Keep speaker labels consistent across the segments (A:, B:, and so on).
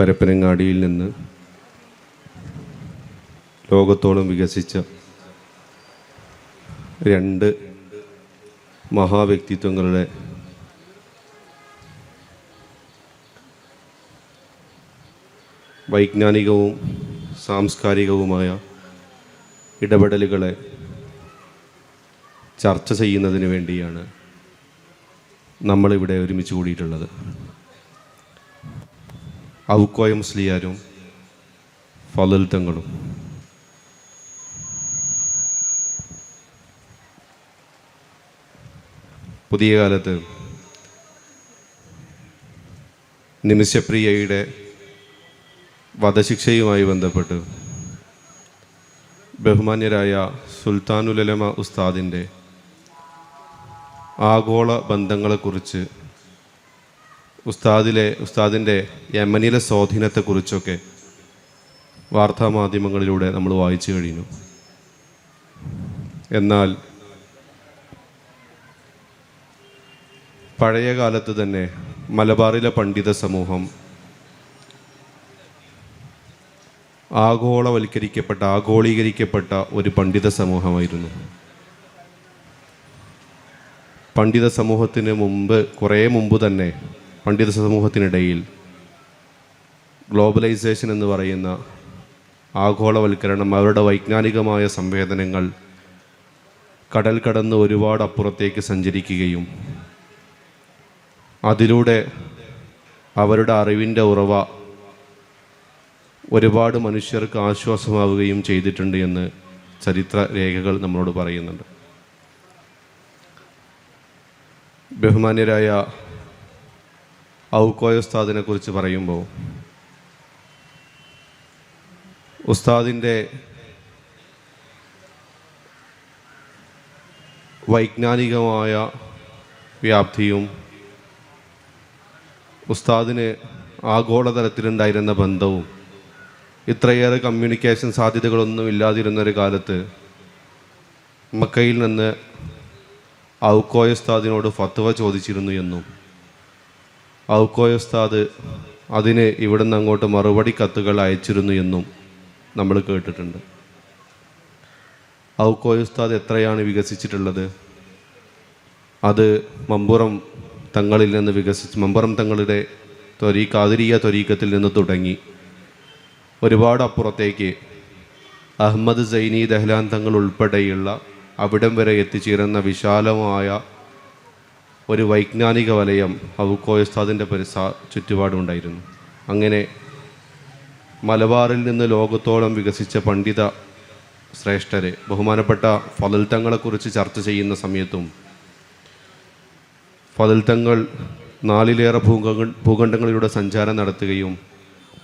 A: പരപ്പനങ്ങാടിയിൽ നിന്ന് ലോകത്തോളം വികസിച്ച രണ്ട് മഹാവ്യക്തിത്വങ്ങളുടെ വൈജ്ഞാനികവും സാംസ്കാരികവുമായ ഇടപെടലുകളെ ചർച്ച ചെയ്യുന്നതിന് വേണ്ടിയാണ് നമ്മളിവിടെ ഒരുമിച്ച് കൂടിയിട്ടുള്ളത്. ഔക്കോയ മുസ്ലിയാരും ഫളൽ തങ്ങളും പുതിയ കാലത്ത് നിമിഷപ്രിയയുടെ വധശിക്ഷയുമായി ബന്ധപ്പെട്ട് ബഹുമാന്യരായ സുൽത്താനുൽ-ഉലമ ഉസ്താദിൻ്റെ ആഗോള ബന്ധങ്ങളെക്കുറിച്ച്, ഉസ്താദിൻ്റെ യമനിലെ സ്വാധീനത്തെക്കുറിച്ചൊക്കെ വാർത്താമാധ്യമങ്ങളിലൂടെ നമ്മൾ വായിച്ചു കഴിഞ്ഞു. എന്നാൽ പഴയ കാലത്ത് തന്നെ മലബാറിലെ പണ്ഡിത സമൂഹം ആഗോളീകരിക്കപ്പെട്ട ഒരു പണ്ഡിത സമൂഹമായിരുന്നു. പണ്ഡിത സമൂഹത്തിന് കുറേ മുമ്പ് തന്നെ പണ്ഡിത സമൂഹത്തിനിടയിൽ ഗ്ലോബലൈസേഷൻ എന്ന് പറയുന്ന ആഗോളവൽക്കരണം, അവരുടെ വൈജ്ഞാനികമായ സംവേദനങ്ങൾ കടൽ കടന്ന് ഒരുപാട് അപ്പുറത്തേക്ക് സഞ്ചരിക്കുകയും അതിലൂടെ അവരുടെ അറിവിൻ്റെ ഉറവ ഒരുപാട് മനുഷ്യർക്ക് ആശ്വാസമാവുകയും ചെയ്തിട്ടുണ്ട് എന്ന് ചരിത്ര രേഖകൾ നമ്മളോട് പറയുന്നുണ്ട്. ബഹുമാന്യരായ ഔക്കോയ ഉസ്താദിനെ കുറിച്ച് പറയുമ്പോൾ, ഉസ്താദിൻ്റെ വൈജ്ഞാനികമായ വ്യാപ്തിയും ഉസ്താദിന് ആഗോളതലത്തിലുണ്ടായിരുന്ന ബന്ധവും, ഇത്രയേറെ കമ്മ്യൂണിക്കേഷൻ സാധ്യതകളൊന്നും ഇല്ലാതിരുന്നൊരു കാലത്ത് മക്കയിൽ നിന്ന് ഔക്കോയ ഉസ്താദിനോട് ഫത്വ ചോദിച്ചിരുന്നു എന്നും ഔക്കോയ ഉസ്താദ് അതിന് ഇവിടുന്ന് അങ്ങോട്ട് മറുപടി കത്തുകൾ അയച്ചിരുന്നു എന്നും നമ്മൾ കേട്ടിട്ടുണ്ട്. ഔക്കോയ ഉസ്താദ് എത്രയാണ് വികസിച്ചിട്ടുള്ളത്? അത് മമ്പുറം തങ്ങളിൽ നിന്ന് മമ്പുറം തങ്ങളുടെ ഖാദിരിയ ത്വരീഖത്തിൽ നിന്ന് തുടങ്ങി ഒരുപാട് അപ്പുറത്തേക്ക് അഹമ്മദ് സൈനി ദഹ്ലാൻ തങ്ങൾ ഉൾപ്പെടെയുള്ള അവിടം വരെ എത്തിച്ചേരുന്ന വിശാലമായ ഒരു വൈജ്ഞാനിക വലയം ഔക്കോയ ഉസ്താദിൻ്റെ ചുറ്റുപാടുണ്ടായിരുന്നു. അങ്ങനെ മലബാറിൽ നിന്ന് ലോകത്തോളം വികസിച്ച പണ്ഡിത ശ്രേഷ്ഠരെ, ബഹുമാനപ്പെട്ട ഫളൽ തങ്ങളെക്കുറിച്ച് ചർച്ച ചെയ്യുന്ന സമയത്തും ഫളൽ തങ്ങൾ 4ലേറെ ഭൂഖണ്ഡങ്ങളിലൂടെ സഞ്ചാരം നടത്തുകയും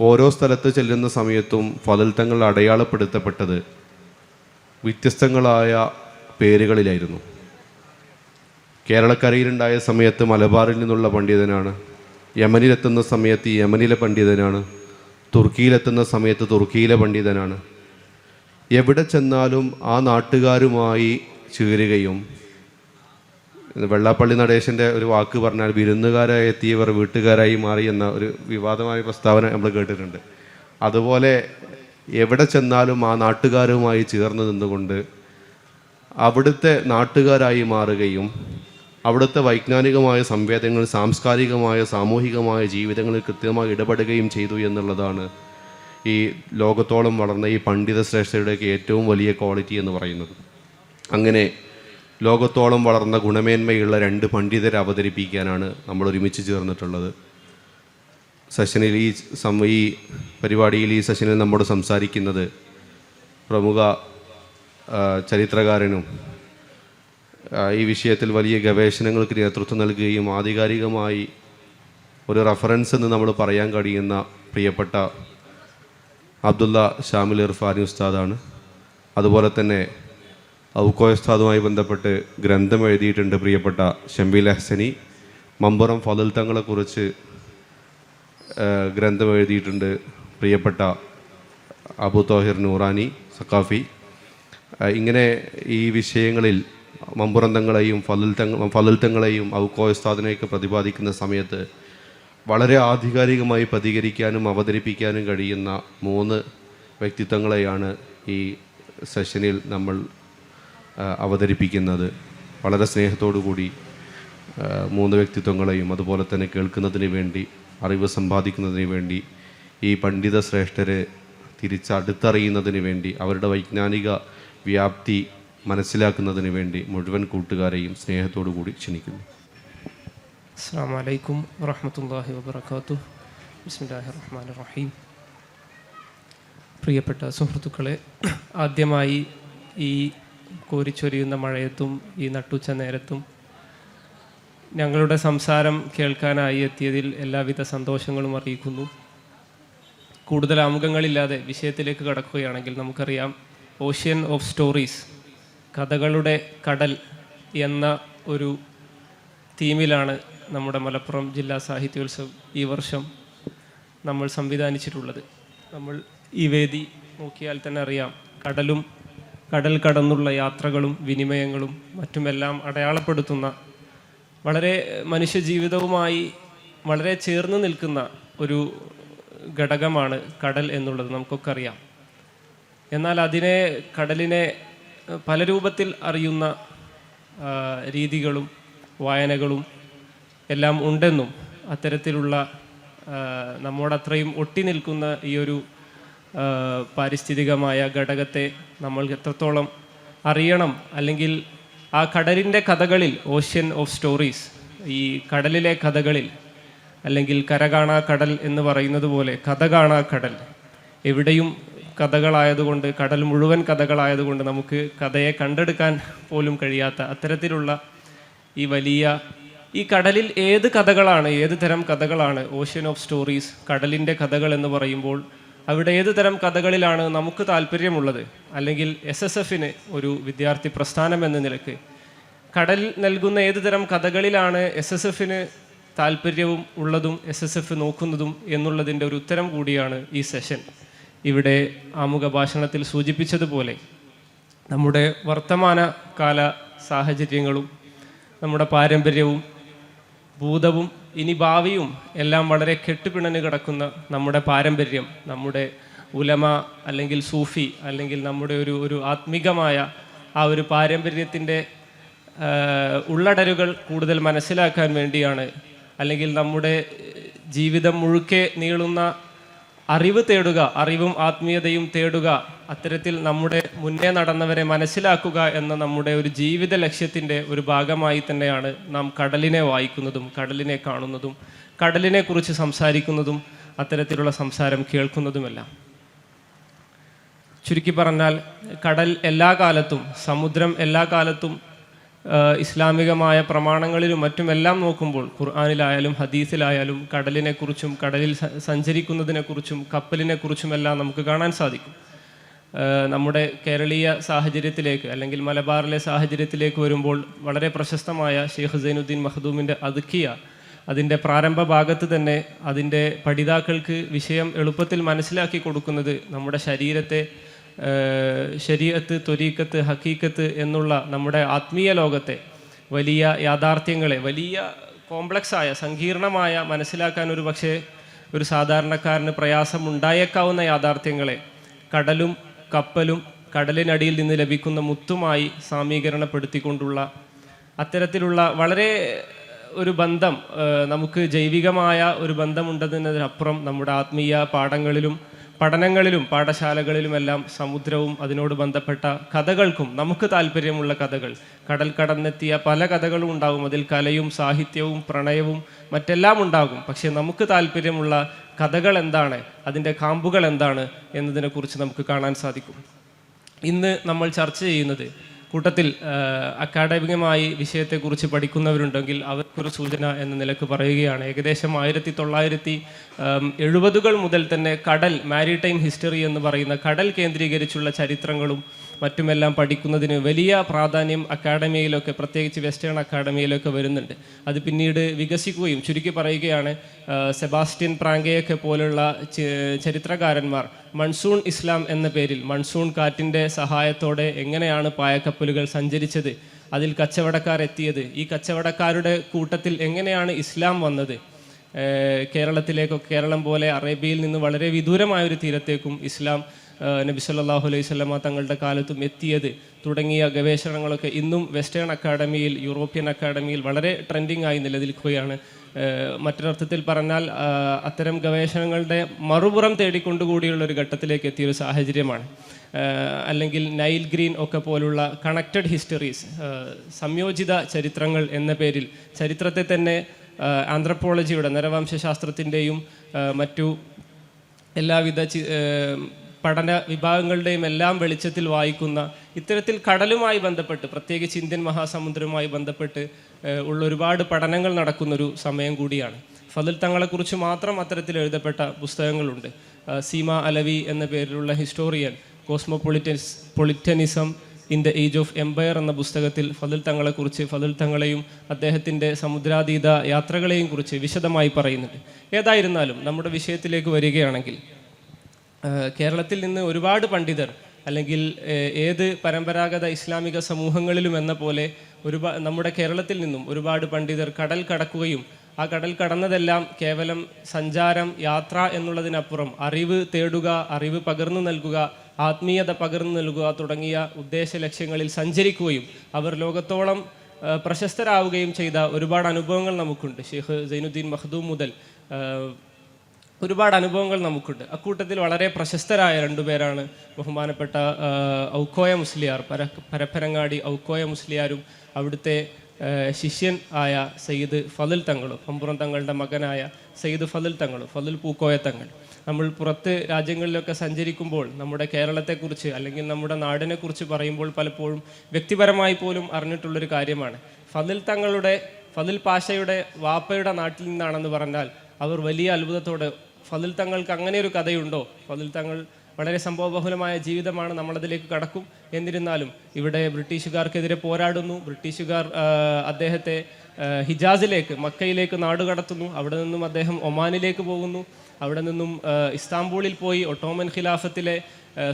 A: ഓരോ സ്ഥലത്ത് ചെല്ലുന്ന സമയത്തും ഫളൽ തങ്ങൾ അടയാളപ്പെടുത്തപ്പെട്ടത് വ്യത്യസ്തങ്ങളായ പേരുകളിലായിരുന്നു. കേരളക്കരയിലുണ്ടായ സമയത്ത് മലബാറിൽ നിന്നുള്ള പണ്ഡിതനാണ്, യമനിലെത്തുന്ന സമയത്ത് യമനിലെ പണ്ഡിതനാണ്, തുർക്കിയിലെത്തുന്ന സമയത്ത് തുർക്കിയിലെ പണ്ഡിതനാണ്. എവിടെ ചെന്നാലും ആ നാട്ടുകാരുമായി ചേരുകയും, വെള്ളാപ്പള്ളി നടേശൻ്റെ ഒരു വാക്ക് പറഞ്ഞാൽ വിരുന്നുകാരായി എത്തിയവർ വീട്ടുകാരായി മാറി എന്ന ഒരു വിവാദമായ പ്രസ്താവന നമ്മൾ കേട്ടിട്ടുണ്ട്. അതുപോലെ എവിടെ ചെന്നാലും ആ നാട്ടുകാരുമായി ചേർന്ന് നിന്നുകൊണ്ട് അവിടുത്തെ നാട്ടുകാരായി മാറുകയും അവിടുത്തെ വൈജ്ഞാനികമായ സംവേദനങ്ങൾ, സാംസ്കാരികമായ സാമൂഹികമായ ജീവിതങ്ങളിൽ കൃത്യമായി ഇടപെടുകയും ചെയ്തു എന്നുള്ളതാണ് ഈ ലോകത്തോളം വളർന്ന ഈ പണ്ഡിത ശ്രേഷ്ഠരുടെയൊക്കെ ഏറ്റവും വലിയ ക്വാളിറ്റി എന്ന് പറയുന്നത്. അങ്ങനെ ലോകത്തോളം വളർന്ന ഗുണമേന്മയുള്ള 2 പണ്ഡിതരെ അവതരിപ്പിക്കാനാണ് നമ്മൾ ഒരുമിച്ച് ചേർന്നിട്ടുള്ളത്. സെഷനിൽ ഈ പരിപാടിയിൽ ഈ സെഷനിൽ നമ്മോട് സംസാരിക്കുന്നത് പ്രമുഖ ചരിത്രകാരനും ഈ വിഷയത്തിൽ വലിയ ഗവേഷണങ്ങൾക്ക് നേതൃത്വം നൽകുകയും ആധികാരികമായി ഒരു റഫറൻസ് എന്ന് നമ്മൾ പറയാൻ കഴിയുന്ന പ്രിയപ്പെട്ട അബ്ദുള്ള ഷാമിൽ ഇർഫാനി ഉസ്താദാണ്. അതുപോലെ തന്നെ ഔക്കോയ ഉസ്താദുമായി ബന്ധപ്പെട്ട് ഗ്രന്ഥം എഴുതിയിട്ടുണ്ട് പ്രിയപ്പെട്ട ഷംബീൽ അഹ്സനി. മമ്പുറം ഫളൽ തങ്ങളെക്കുറിച്ച് ഗ്രന്ഥം എഴുതിയിട്ടുണ്ട് പ്രിയപ്പെട്ട അബു തോഹിർ നൂറാനി സഖാഫി. ഇങ്ങനെ ഈ വിഷയങ്ങളിൽ മമ്പുറം തങ്ങളെയും ഫളൽ തങ്ങളെയും ഔക്കോയ ഉസ്താദിനെയൊക്കെ പ്രതിപാദിക്കുന്ന സമയത്ത് വളരെ ആധികാരികമായി പ്രതികരിക്കാനും അവതരിപ്പിക്കാനും കഴിയുന്ന 3 വ്യക്തിത്വങ്ങളെയാണ് ഈ സെഷനിൽ നമ്മൾ അവതരിപ്പിക്കുന്നത്. വളരെ സ്നേഹത്തോടു കൂടി 3 വ്യക്തിത്വങ്ങളെയും അതുപോലെ തന്നെ കേൾക്കുന്നതിന് വേണ്ടി, അറിവ് സമ്പാദിക്കുന്നതിന് വേണ്ടി, ഈ പണ്ഡിത ശ്രേഷ്ഠരെ തിരിച്ചടുത്തറിയുന്നതിന് വേണ്ടി, അവരുടെ വൈജ്ഞാനിക വ്യാപ്തി മനസ്സിലാക്കുന്നതിന് വേണ്ടി മുഴുവൻ കൂട്ടുകാരെയും സ്നേഹത്തോടു കൂടി ക്ഷണിക്കുന്നു.
B: അസ്സലാമു അലൈക്കും വറഹ്മത്തുള്ളാഹി വബറകാതുഹു. ബിസ്മില്ലാഹിർ റഹ്മാനിർ റഹീം. പ്രിയപ്പെട്ട സുഹൃത്തുക്കളെ, ആദ്യമായി ഈ കോരിച്ചൊരിയുന്ന മഴയത്തും ഈ നട്ടുച്ച നേരത്തും ഞങ്ങളുടെ സംസാരം കേൾക്കാനായി എത്തിയതിൽ എല്ലാവിധ സന്തോഷങ്ങളും അറിയിക്കുന്നു. കൂടുതൽ ആമുഖങ്ങളില്ലാതെ വിഷയത്തിലേക്ക് കടക്കുകയാണെങ്കിൽ, നമുക്കറിയാം ഓഷ്യൻ ഓഫ് സ്റ്റോറീസ്, കഥകളുടെ കടൽ എന്ന ഒരു തീമിലാണ് നമ്മുടെ മലപ്പുറം ജില്ലാ സാഹിത്യോത്സവം ഈ വർഷം നമ്മൾ സംവിധാനിച്ചിട്ടുള്ളത്. നമ്മൾ ഈ വേദി നോക്കിയാൽ തന്നെ അറിയാം, കടലും കടൽ കടന്നുള്ള യാത്രകളും വിനിമയങ്ങളും മറ്റുമെല്ലാം അടയാളപ്പെടുത്തുന്ന, വളരെ മനുഷ്യജീവിതവുമായി വളരെ ചേർന്ന് നിൽക്കുന്ന ഒരു ഘടകമാണ് കടൽ എന്നുള്ളത് നമുക്കൊക്കെ അറിയാം. എന്നാൽ കടലിനെ പല രൂപത്തിൽ അറിയുന്ന രീതികളും വായനകളും എല്ലാം ഉണ്ടെന്നും, അത്തരത്തിലുള്ള നമ്മോടത്രയും ഒട്ടി നിൽക്കുന്ന ഈ ഒരു പാരിസ്ഥിതികമായ ഘടകത്തെ നമ്മൾ എത്രത്തോളം അറിയണം, അല്ലെങ്കിൽ ആ കടലിൻ്റെ കഥകളിൽ, ഓഷ്യൻ ഓഫ് സ്റ്റോറീസ്, ഈ കടലിലെ കഥകളിൽ, അല്ലെങ്കിൽ കര കാണാ കടൽ എന്ന് പറയുന്നത് പോലെ കഥ കാണാ കടൽ, എവിടെയും കഥകളായതുകൊണ്ട്, കടൽ മുഴുവൻ കഥകളായതുകൊണ്ട് നമുക്ക് കഥയെ കണ്ടെടുക്കാൻ പോലും കഴിയാത്ത അത്തരത്തിലുള്ള ഈ വലിയ ഈ കടലിൽ ഏത് കഥകളാണ്, ഏത് തരം കഥകളാണ് ഓഷ്യൻ ഓഫ് സ്റ്റോറീസ്, കടലിൻ്റെ കഥകൾ എന്ന് പറയുമ്പോൾ അവിടെ ഏത് തരം കഥകളിലാണ് നമുക്ക് താല്പര്യമുള്ളത്? അല്ലെങ്കിൽ SSFന് ഒരു വിദ്യാർത്ഥി പ്രസ്ഥാനം എന്ന നിലക്ക് കടൽ നൽകുന്ന ഏത് തരം കഥകളിലാണ് SSFന് താല്പര്യവും ഉള്ളതും SSF നോക്കുന്നതും എന്നുള്ളതിൻ്റെ ഒരു ഉത്തരം കൂടിയാണ് ഈ സെഷൻ. ഇവിടെ ആമുഖ ഭാഷണത്തിൽ സൂചിപ്പിച്ചതുപോലെ നമ്മുടെ വർത്തമാന കാല സാഹചര്യങ്ങളും നമ്മുടെ പാരമ്പര്യവും ഭൂതവും ഇനി ഭാവിയും എല്ലാം വളരെ കെട്ടുപിണഞ്ഞ് കിടക്കുന്ന നമ്മുടെ പാരമ്പര്യം, നമ്മുടെ ഉലമ അല്ലെങ്കിൽ സൂഫി അല്ലെങ്കിൽ നമ്മുടെ ഒരു ആത്മികമായ ആ ഒരു പാരമ്പര്യത്തിൻ്റെ ഉള്ളടരുകൾ കൂടുതൽ മനസ്സിലാക്കാൻ വേണ്ടിയാണ്, അല്ലെങ്കിൽ നമ്മുടെ ജീവിതം മുഴുക്കെ നീളുന്ന അറിവ് തേടുക, അറിവും ആത്മീയതയും തേടുക, അത്തരത്തിൽ നമ്മുടെ മുന്നേ നടന്നവരെ മനസ്സിലാക്കുക എന്ന നമ്മുടെ ഒരു ജീവിത ലക്ഷ്യത്തിൻ്റെ ഒരു ഭാഗമായി തന്നെയാണ് നാം കടലിനെ വായിക്കുന്നതും കടലിനെ കാണുന്നതും കടലിനെ കുറിച്ച് സംസാരിക്കുന്നതും അത്തരത്തിലുള്ള സംസാരം കേൾക്കുന്നതുമെല്ലാം. ചുരുക്കി പറഞ്ഞാൽ, കടൽ എല്ലാ കാലത്തും, സമുദ്രം എല്ലാ കാലത്തും ഇസ്ലാമികമായ പ്രമാണങ്ങളിലും മറ്റുമെല്ലാം നോക്കുമ്പോൾ, ഖുർആനിലായാലും ഹദീസിലായാലും കടലിനെക്കുറിച്ചും കടലിൽ സഞ്ചരിക്കുന്നതിനെക്കുറിച്ചും കപ്പലിനെക്കുറിച്ചുമെല്ലാം നമുക്ക് കാണാൻ സാധിക്കും. നമ്മുടെ കേരളീയ സാഹചര്യത്തിലേക്ക്, അല്ലെങ്കിൽ മലബാറിലെ സാഹചര്യത്തിലേക്ക് വരുമ്പോൾ വളരെ പ്രശസ്തമായ ഷെയ്ഖ് സൈനുദ്ദീൻ മഖ്ദൂമിൻ്റെ അദ്കിയ, അതിൻ്റെ പ്രാരംഭ ഭാഗത്ത് തന്നെ അതിൻ്റെ പഠിതാക്കൾക്ക് വിഷയം എളുപ്പത്തിൽ മനസ്സിലാക്കി കൊടുക്കുന്നത് നമ്മുടെ ശരീരത്തെ, ശരീഅത്ത്, ത്വരീഖത്ത്, ഹഖീഖത്ത് എന്നുള്ള നമ്മുടെ ആത്മീയ ലോകത്തെ വലിയ യാഥാർത്ഥ്യങ്ങളെ, വലിയ കോംപ്ലക്സായ സങ്കീർണമായ മനസ്സിലാക്കാൻ ഒരു പക്ഷേ ഒരു സാധാരണക്കാരന് പ്രയാസം ഉണ്ടായേക്കാവുന്ന യാഥാർത്ഥ്യങ്ങളെ കടലും കപ്പലും കടലിനടിയിൽ നിന്ന് ലഭിക്കുന്ന മുത്തുമായി സാമീകരണപ്പെടുത്തിക്കൊണ്ടുള്ള അത്തരത്തിലുള്ള വളരെ ഒരു ബന്ധം, നമുക്ക് ജൈവികമായ ഒരു ബന്ധമുണ്ടെന്നതിനപ്പുറം നമ്മുടെ ആത്മീയ പാഠങ്ങളിലും പഠനങ്ങളിലും പാഠശാലകളിലുമെല്ലാം സമുദ്രവും അതിനോട് ബന്ധപ്പെട്ട കഥകൾക്കും, നമുക്ക് താല്പര്യമുള്ള കഥകൾ, കടൽ കടന്നെത്തിയ പല കഥകളും ഉണ്ടാകും. അതിൽ കലയും സാഹിത്യവും പ്രണയവും മറ്റെല്ലാം ഉണ്ടാകും. പക്ഷേ നമുക്ക് താല്പര്യമുള്ള കഥകൾ എന്താണ്, അതിൻ്റെ കാമ്പുകൾ എന്താണ് എന്നതിനെക്കുറിച്ച് നമുക്ക് കാണാൻ സാധിക്കും. ഇന്ന് നമ്മൾ ചർച്ച ചെയ്യുന്നത്, കൂട്ടത്തിൽ അക്കാഡമികമായി വിഷയത്തെക്കുറിച്ച് പഠിക്കുന്നവരുണ്ടെങ്കിൽ അവർക്കൊരു സൂചന എന്ന നിലക്ക് പറയുകയാണ്, ഏകദേശം 1970 മുതൽ തന്നെ കടൽ, മാരിടൈം ഹിസ്റ്ററി എന്ന് പറയുന്ന കടൽ കേന്ദ്രീകരിച്ചുള്ള ചരിത്രങ്ങളും മറ്റുമെല്ലാം പഠിക്കുന്നതിന് വലിയ പ്രാധാന്യം അക്കാഡമിയിലൊക്കെ, പ്രത്യേകിച്ച് വെസ്റ്റേൺ അക്കാഡമിയിലൊക്കെ വരുന്നുണ്ട്. അത് പിന്നീട് വികസിക്കുകയും, ചുരുക്കി പറയുകയാണ്, സെബാസ്റ്റ്യൻ പ്രാങ്കയൊക്കെ പോലുള്ള ചരിത്രകാരന്മാർ മൺസൂൺ ഇസ്ലാം എന്ന പേരിൽ, മൺസൂൺ കാറ്റിൻ്റെ സഹായത്തോടെ എങ്ങനെയാണ് പായക്കപ്പലുകൾ സഞ്ചരിച്ചത്, അതിൽ കച്ചവടക്കാർ എത്തിയത്, ഈ കച്ചവടക്കാരുടെ കൂട്ടത്തിൽ എങ്ങനെയാണ് ഇസ്ലാം വന്നത്, കേരളത്തിലേക്കൊക്കെ, കേരളം പോലെ അറേബ്യയിൽ നിന്ന് വളരെ വിദൂരമായൊരു തീരത്തേക്കും ഇസ്ലാം നബി സല്ലല്ലാഹു അലൈഹി വസല്ലമ തങ്ങളുടെ കാലത്തും എത്തിയത് തുടങ്ങിയ ഗവേഷണങ്ങളൊക്കെ ഇന്നും വെസ്റ്റേൺ അക്കാഡമിയിൽ, യൂറോപ്യൻ അക്കാഡമിയിൽ വളരെ ട്രെൻഡിങ് ആയി നിലനിൽക്കുകയാണ്. മറ്റൊരർത്ഥത്തിൽ പറഞ്ഞാൽ അത്തരം ഗവേഷണങ്ങളുടെ മറുപുറം തേടിക്കൊണ്ടുകൂടിയുള്ള ഒരു ഘട്ടത്തിലേക്ക് എത്തിയൊരു സാഹചര്യമാണ്. അല്ലെങ്കിൽ നൈൽ ഗ്രീൻ ഒക്കെ പോലുള്ള കണക്റ്റഡ് ഹിസ്റ്ററീസ്, സംയോജിത ചരിത്രങ്ങൾ എന്ന പേരിൽ ചരിത്രത്തെ തന്നെ ആന്ത്രപ്പോളജിയുടെ, നരവംശാസ്ത്രത്തിൻ്റെയും മറ്റു എല്ലാവിധ പഠന വിഭാഗങ്ങളുടെയും എല്ലാം വെളിച്ചത്തിൽ വായിക്കുന്ന, ഇത്തരത്തിൽ കടലുമായി ബന്ധപ്പെട്ട്, പ്രത്യേകിച്ച് ഇന്ത്യൻ മഹാസമുദ്രവുമായി ബന്ധപ്പെട്ട് ഉള്ള ഒരുപാട് പഠനങ്ങൾ നടക്കുന്നൊരു സമയം കൂടിയാണ്. ഫضൽ തങ്ങളെക്കുറിച്ച് മാത്രം അത്തരത്തിൽ എഴുതപ്പെട്ട പുസ്തകങ്ങളുണ്ട്. സീമ അലവി എന്ന പേരിലുള്ള historian cosmopolitanism in the age of empire എന്ന പുസ്തകത്തിൽ ഫضൽ തങ്ങളെക്കുറിച്ച്, ഫضൽ തങ്ങളെയും അദ്ദേഹത്തിൻ്റെ സമുദ്രാതീത യാത്രകളെയും കുറിച്ച് വിശദമായി പറയുന്നുണ്ട്. ഏതായിരുന്നാലും നമ്മുടെ വിഷയത്തിലേക്ക് വരികയാണെങ്കിൽ, കേരളത്തിൽ നിന്ന് ഒരുപാട് പണ്ഡിതർ, അല്ലെങ്കിൽ ഏത് പരമ്പരാഗത ഇസ്ലാമിക സമൂഹങ്ങളിലും എന്ന പോലെ നമ്മുടെ കേരളത്തിൽ നിന്നും ഒരുപാട് പണ്ഡിതർ കടൽ കടക്കുകയും ആ കടൽ കടന്നതെല്ലാം കേവലം സഞ്ചാരം, യാത്ര എന്നുള്ളതിനപ്പുറം അറിവ് തേടുക, അറിവ് പകർന്നു നൽകുക, ആത്മീയത പകർന്നു നൽകുക തുടങ്ങിയ ഉദ്ദേശ ലക്ഷ്യങ്ങളിൽ സഞ്ചരിക്കുകയും അവർ ലോകത്തോളം പ്രശസ്തരാവുകയും ചെയ്ത ഒരുപാട് അനുഭവങ്ങൾ നമുക്കുണ്ട്. ഷെയ്ഖ് സൈനുദ്ദീൻ മഖ്ദൂം മുതൽ ഒരുപാട് അനുഭവങ്ങൾ നമുക്കുണ്ട്. അക്കൂട്ടത്തിൽ വളരെ പ്രശസ്തരായ രണ്ടുപേരാണ് ബഹുമാനപ്പെട്ട ഔക്കോയ മുസ്ലിയാർ, പരപ്പനങ്ങാടി ഔക്കോയ മുസ്ലിയാരും അവിടുത്തെ ശിഷ്യൻ ആയ സയ്യിദ് ഫضൽ തങ്ങളും, പമ്പുറം തങ്ങളുടെ മകനായ സയ്യിദ് ഫضൽ തങ്ങളും, ഫضൽ പൂക്കോയ തങ്ങൾ. നമ്മൾ പുറത്ത് രാജ്യങ്ങളിലൊക്കെ സഞ്ചരിക്കുമ്പോൾ നമ്മുടെ കേരളത്തെക്കുറിച്ച് അല്ലെങ്കിൽ നമ്മുടെ നാടിനെക്കുറിച്ച് പറയുമ്പോൾ പലപ്പോഴും വ്യക്തിപരമായി പോലും അറിഞ്ഞിട്ടുള്ളൊരു കാര്യമാണ്, ഫضൽ പാഷയുടെ വാപ്പയുടെ നാട്ടിൽ നിന്നാണെന്ന് പറഞ്ഞാൽ അവർ വലിയ അത്ഭുതത്തോടെ, ഫضൽ തങ്ങൾക്ക് അങ്ങനെ ഒരു കഥയുണ്ടോ, ഫضൽ തങ്ങൾ വളരെ സംഭവബഹുലമായ ജീവിതമാണ്, നമ്മളതിലേക്ക് കടക്കും. എന്നിരുന്നാലും ഇവിടെ ബ്രിട്ടീഷുകാർക്കെതിരെ പോരാടുന്നു, ബ്രിട്ടീഷുകാർ അദ്ദേഹത്തെ ഹിജാസിലേക്ക്, മക്കയിലേക്ക് നാടുകടത്തുന്നു. അവിടെ നിന്നും അദ്ദേഹം ഒമാനിലേക്ക് പോകുന്നു. അവിടെ നിന്നും ഇസ്താംബൂളിൽ പോയി ഒട്ടോമൻ ഖിലാഫത്തിലെ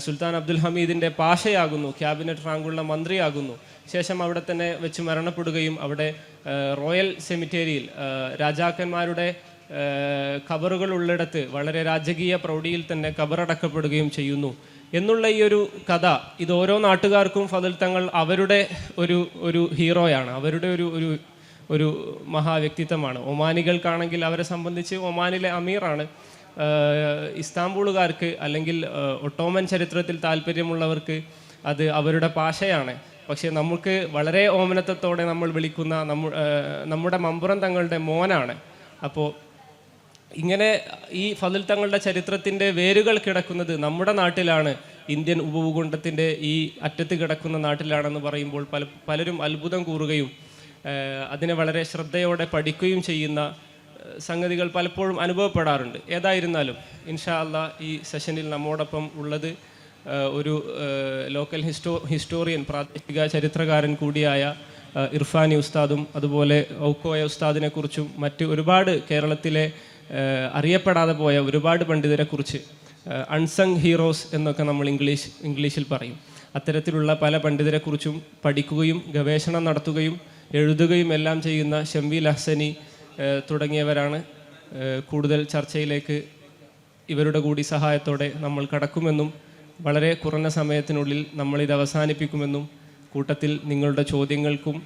B: സുൽത്താൻ അബ്ദുൽ ഹമീദിൻ്റെ പാഷയാകുന്നു, ക്യാബിനറ്റ് റാങ്കുള്ള മന്ത്രിയാകുന്നു. ശേഷം അവിടെ തന്നെ വെച്ച് മരണപ്പെടുകയും അവിടെ റോയൽ സെമിറ്റേരിയിൽ രാജാക്കന്മാരുടെ ഖബറുകൾ ഉള്ളിടത്ത് വളരെ രാജകീയ പ്രൗഢിയിൽ തന്നെ ഖബറടക്കപ്പെടുകയും ചെയ്യുന്നു എന്നുള്ള ഈ ഒരു കഥ, ഇത് ഓരോ നാട്ടുകാർക്കും ഫضൽ തങ്ങൾ അവരുടെ ഒരു ഹീറോയാണ്, അവരുടെ ഒരു മഹാവ്യക്തിത്വമാണ്. ഒമാനികൾക്കാണെങ്കിൽ അവരെ സംബന്ധിച്ച് ഒമാനിലെ അമീറാണ്. ഇസ്താംബൂളുകാർക്ക് അല്ലെങ്കിൽ ഒട്ടോമൻ ചരിത്രത്തിൽ താല്പര്യമുള്ളവർക്ക് അത് അവരുടെ പാഷയാണ്. പക്ഷേ നമുക്ക് വളരെ ഓമനത്വത്തോടെ നമ്മൾ വിളിക്കുന്ന നമ്മുടെ മമ്പുറം തങ്ങളുടെ മോനാണ്. അപ്പോൾ ഇങ്ങനെ ഈ ഫضൽ തങ്ങളുടെ ചരിത്രത്തിൻ്റെ വേരുകൾ കിടക്കുന്നത് നമ്മുടെ നാട്ടിലാണ്, ഇന്ത്യൻ ഉപഭൂഖണ്ഡത്തിൻ്റെ ഈ അറ്റത്ത് കിടക്കുന്ന നാട്ടിലാണെന്ന് പറയുമ്പോൾ പലരും അത്ഭുതം കൂറുകയും അതിനെ വളരെ ശ്രദ്ധയോടെ പഠിക്കുകയും ചെയ്യുന്ന സംഗതികൾ പലപ്പോഴും അനുഭവപ്പെടാറുണ്ട്. ഏതായിരുന്നാലും ഇൻഷാ അല്ലാഹ് ഈ സെഷനിൽ നമ്മോടൊപ്പം ഉള്ളത് ഒരു ലോക്കൽ ഹിസ്റ്റോറിയൻ, പ്രാദേശിക ചരിത്രകാരൻ കൂടിയായ ഇർഫാനി ഉസ്താദും അതുപോലെ ഔക്കോയ ഉസ്താദിനെ കുറിച്ചും മറ്റ് ഒരുപാട് കേരളത്തിലെ അറിയപ്പെടാതെ പോയ ഒരുപാട് പണ്ഡിതരെക്കുറിച്ച്, അൺസങ് ഹീറോസ് എന്നൊക്കെ നമ്മൾ ഇംഗ്ലീഷിൽ പറയും, അത്തരത്തിലുള്ള പല പണ്ഡിതരെക്കുറിച്ചും പഠിക്കുകയും ഗവേഷണം നടത്തുകയും എഴുതുകയും എല്ലാം ചെയ്യുന്ന ഷംവീൽ അഹ്സനി തുടങ്ങിയവരാണ്. കൂടുതൽ ചർച്ചയിലേക്ക് ഇവരുടെ കൂടി സഹായത്തോടെ നമ്മൾ കടക്കുമെന്നും വളരെ കുറഞ്ഞ സമയത്തിനുള്ളിൽ നമ്മളിത് അവസാനിപ്പിക്കുമെന്നും, കൂട്ടത്തിൽ നിങ്ങളുടെ ചോദ്യങ്ങൾക്കും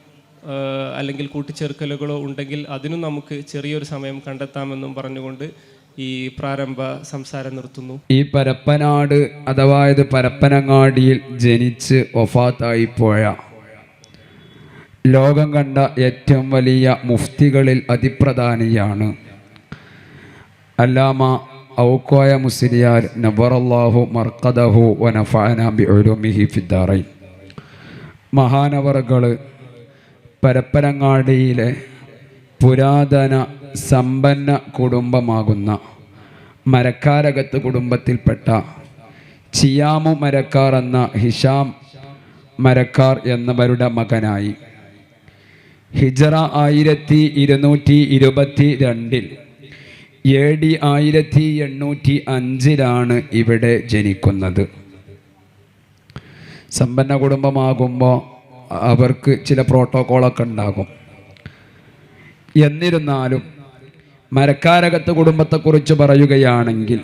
B: അല്ലെങ്കിൽ കൂട്ടിച്ചേർക്കലുകളോ ഉണ്ടെങ്കിൽ അതിനും നമുക്ക് ചെറിയൊരു സമയം കണ്ടെത്താമെന്നും പറഞ്ഞുകൊണ്ട് ഈ പ്രാരംഭ സംസാരം നിർത്തുന്നു.
C: ഈ പരപ്പനാട് അഥവാ പരപ്പനങ്ങാടിയിൽ ജനിച്ച് വഫാത്തായി പോയ ലോകം കണ്ട ഏറ്റവും വലിയ മുഫ്തികളിൽ അതിപ്രധാനിയാണ് അല്ലാമ ഔക്കോയ മുസ്ലിയാർ നവറല്ലാഹു മർഖദഹു വനഫഅനാ ബിഉലൂമിഹി ഫിദ്ദാറൈൻ. മഹാനവറുകൾ പരപ്പനങ്ങാടിയിലെ പുരാതന സമ്പന്ന കുടുംബമാകുന്ന മരക്കാരകത്ത് കുടുംബത്തിൽപ്പെട്ട ചിയാമു മരക്കാർ എന്ന ഹിഷാം മരക്കാർ എന്നവരുടെ മകനായി ഹിജറ 1222 AD 1805 ഇവിടെ ജനിക്കുന്നത്. സമ്പന്ന കുടുംബമാകുമ്പോൾ അവർക്ക് ചില പ്രോട്ടോക്കോളൊക്കെ ഉണ്ടാകും. എന്നിരുന്നാലും മരക്കാരകത്ത് കുടുംബത്തെക്കുറിച്ച് പറയുകയാണെങ്കിൽ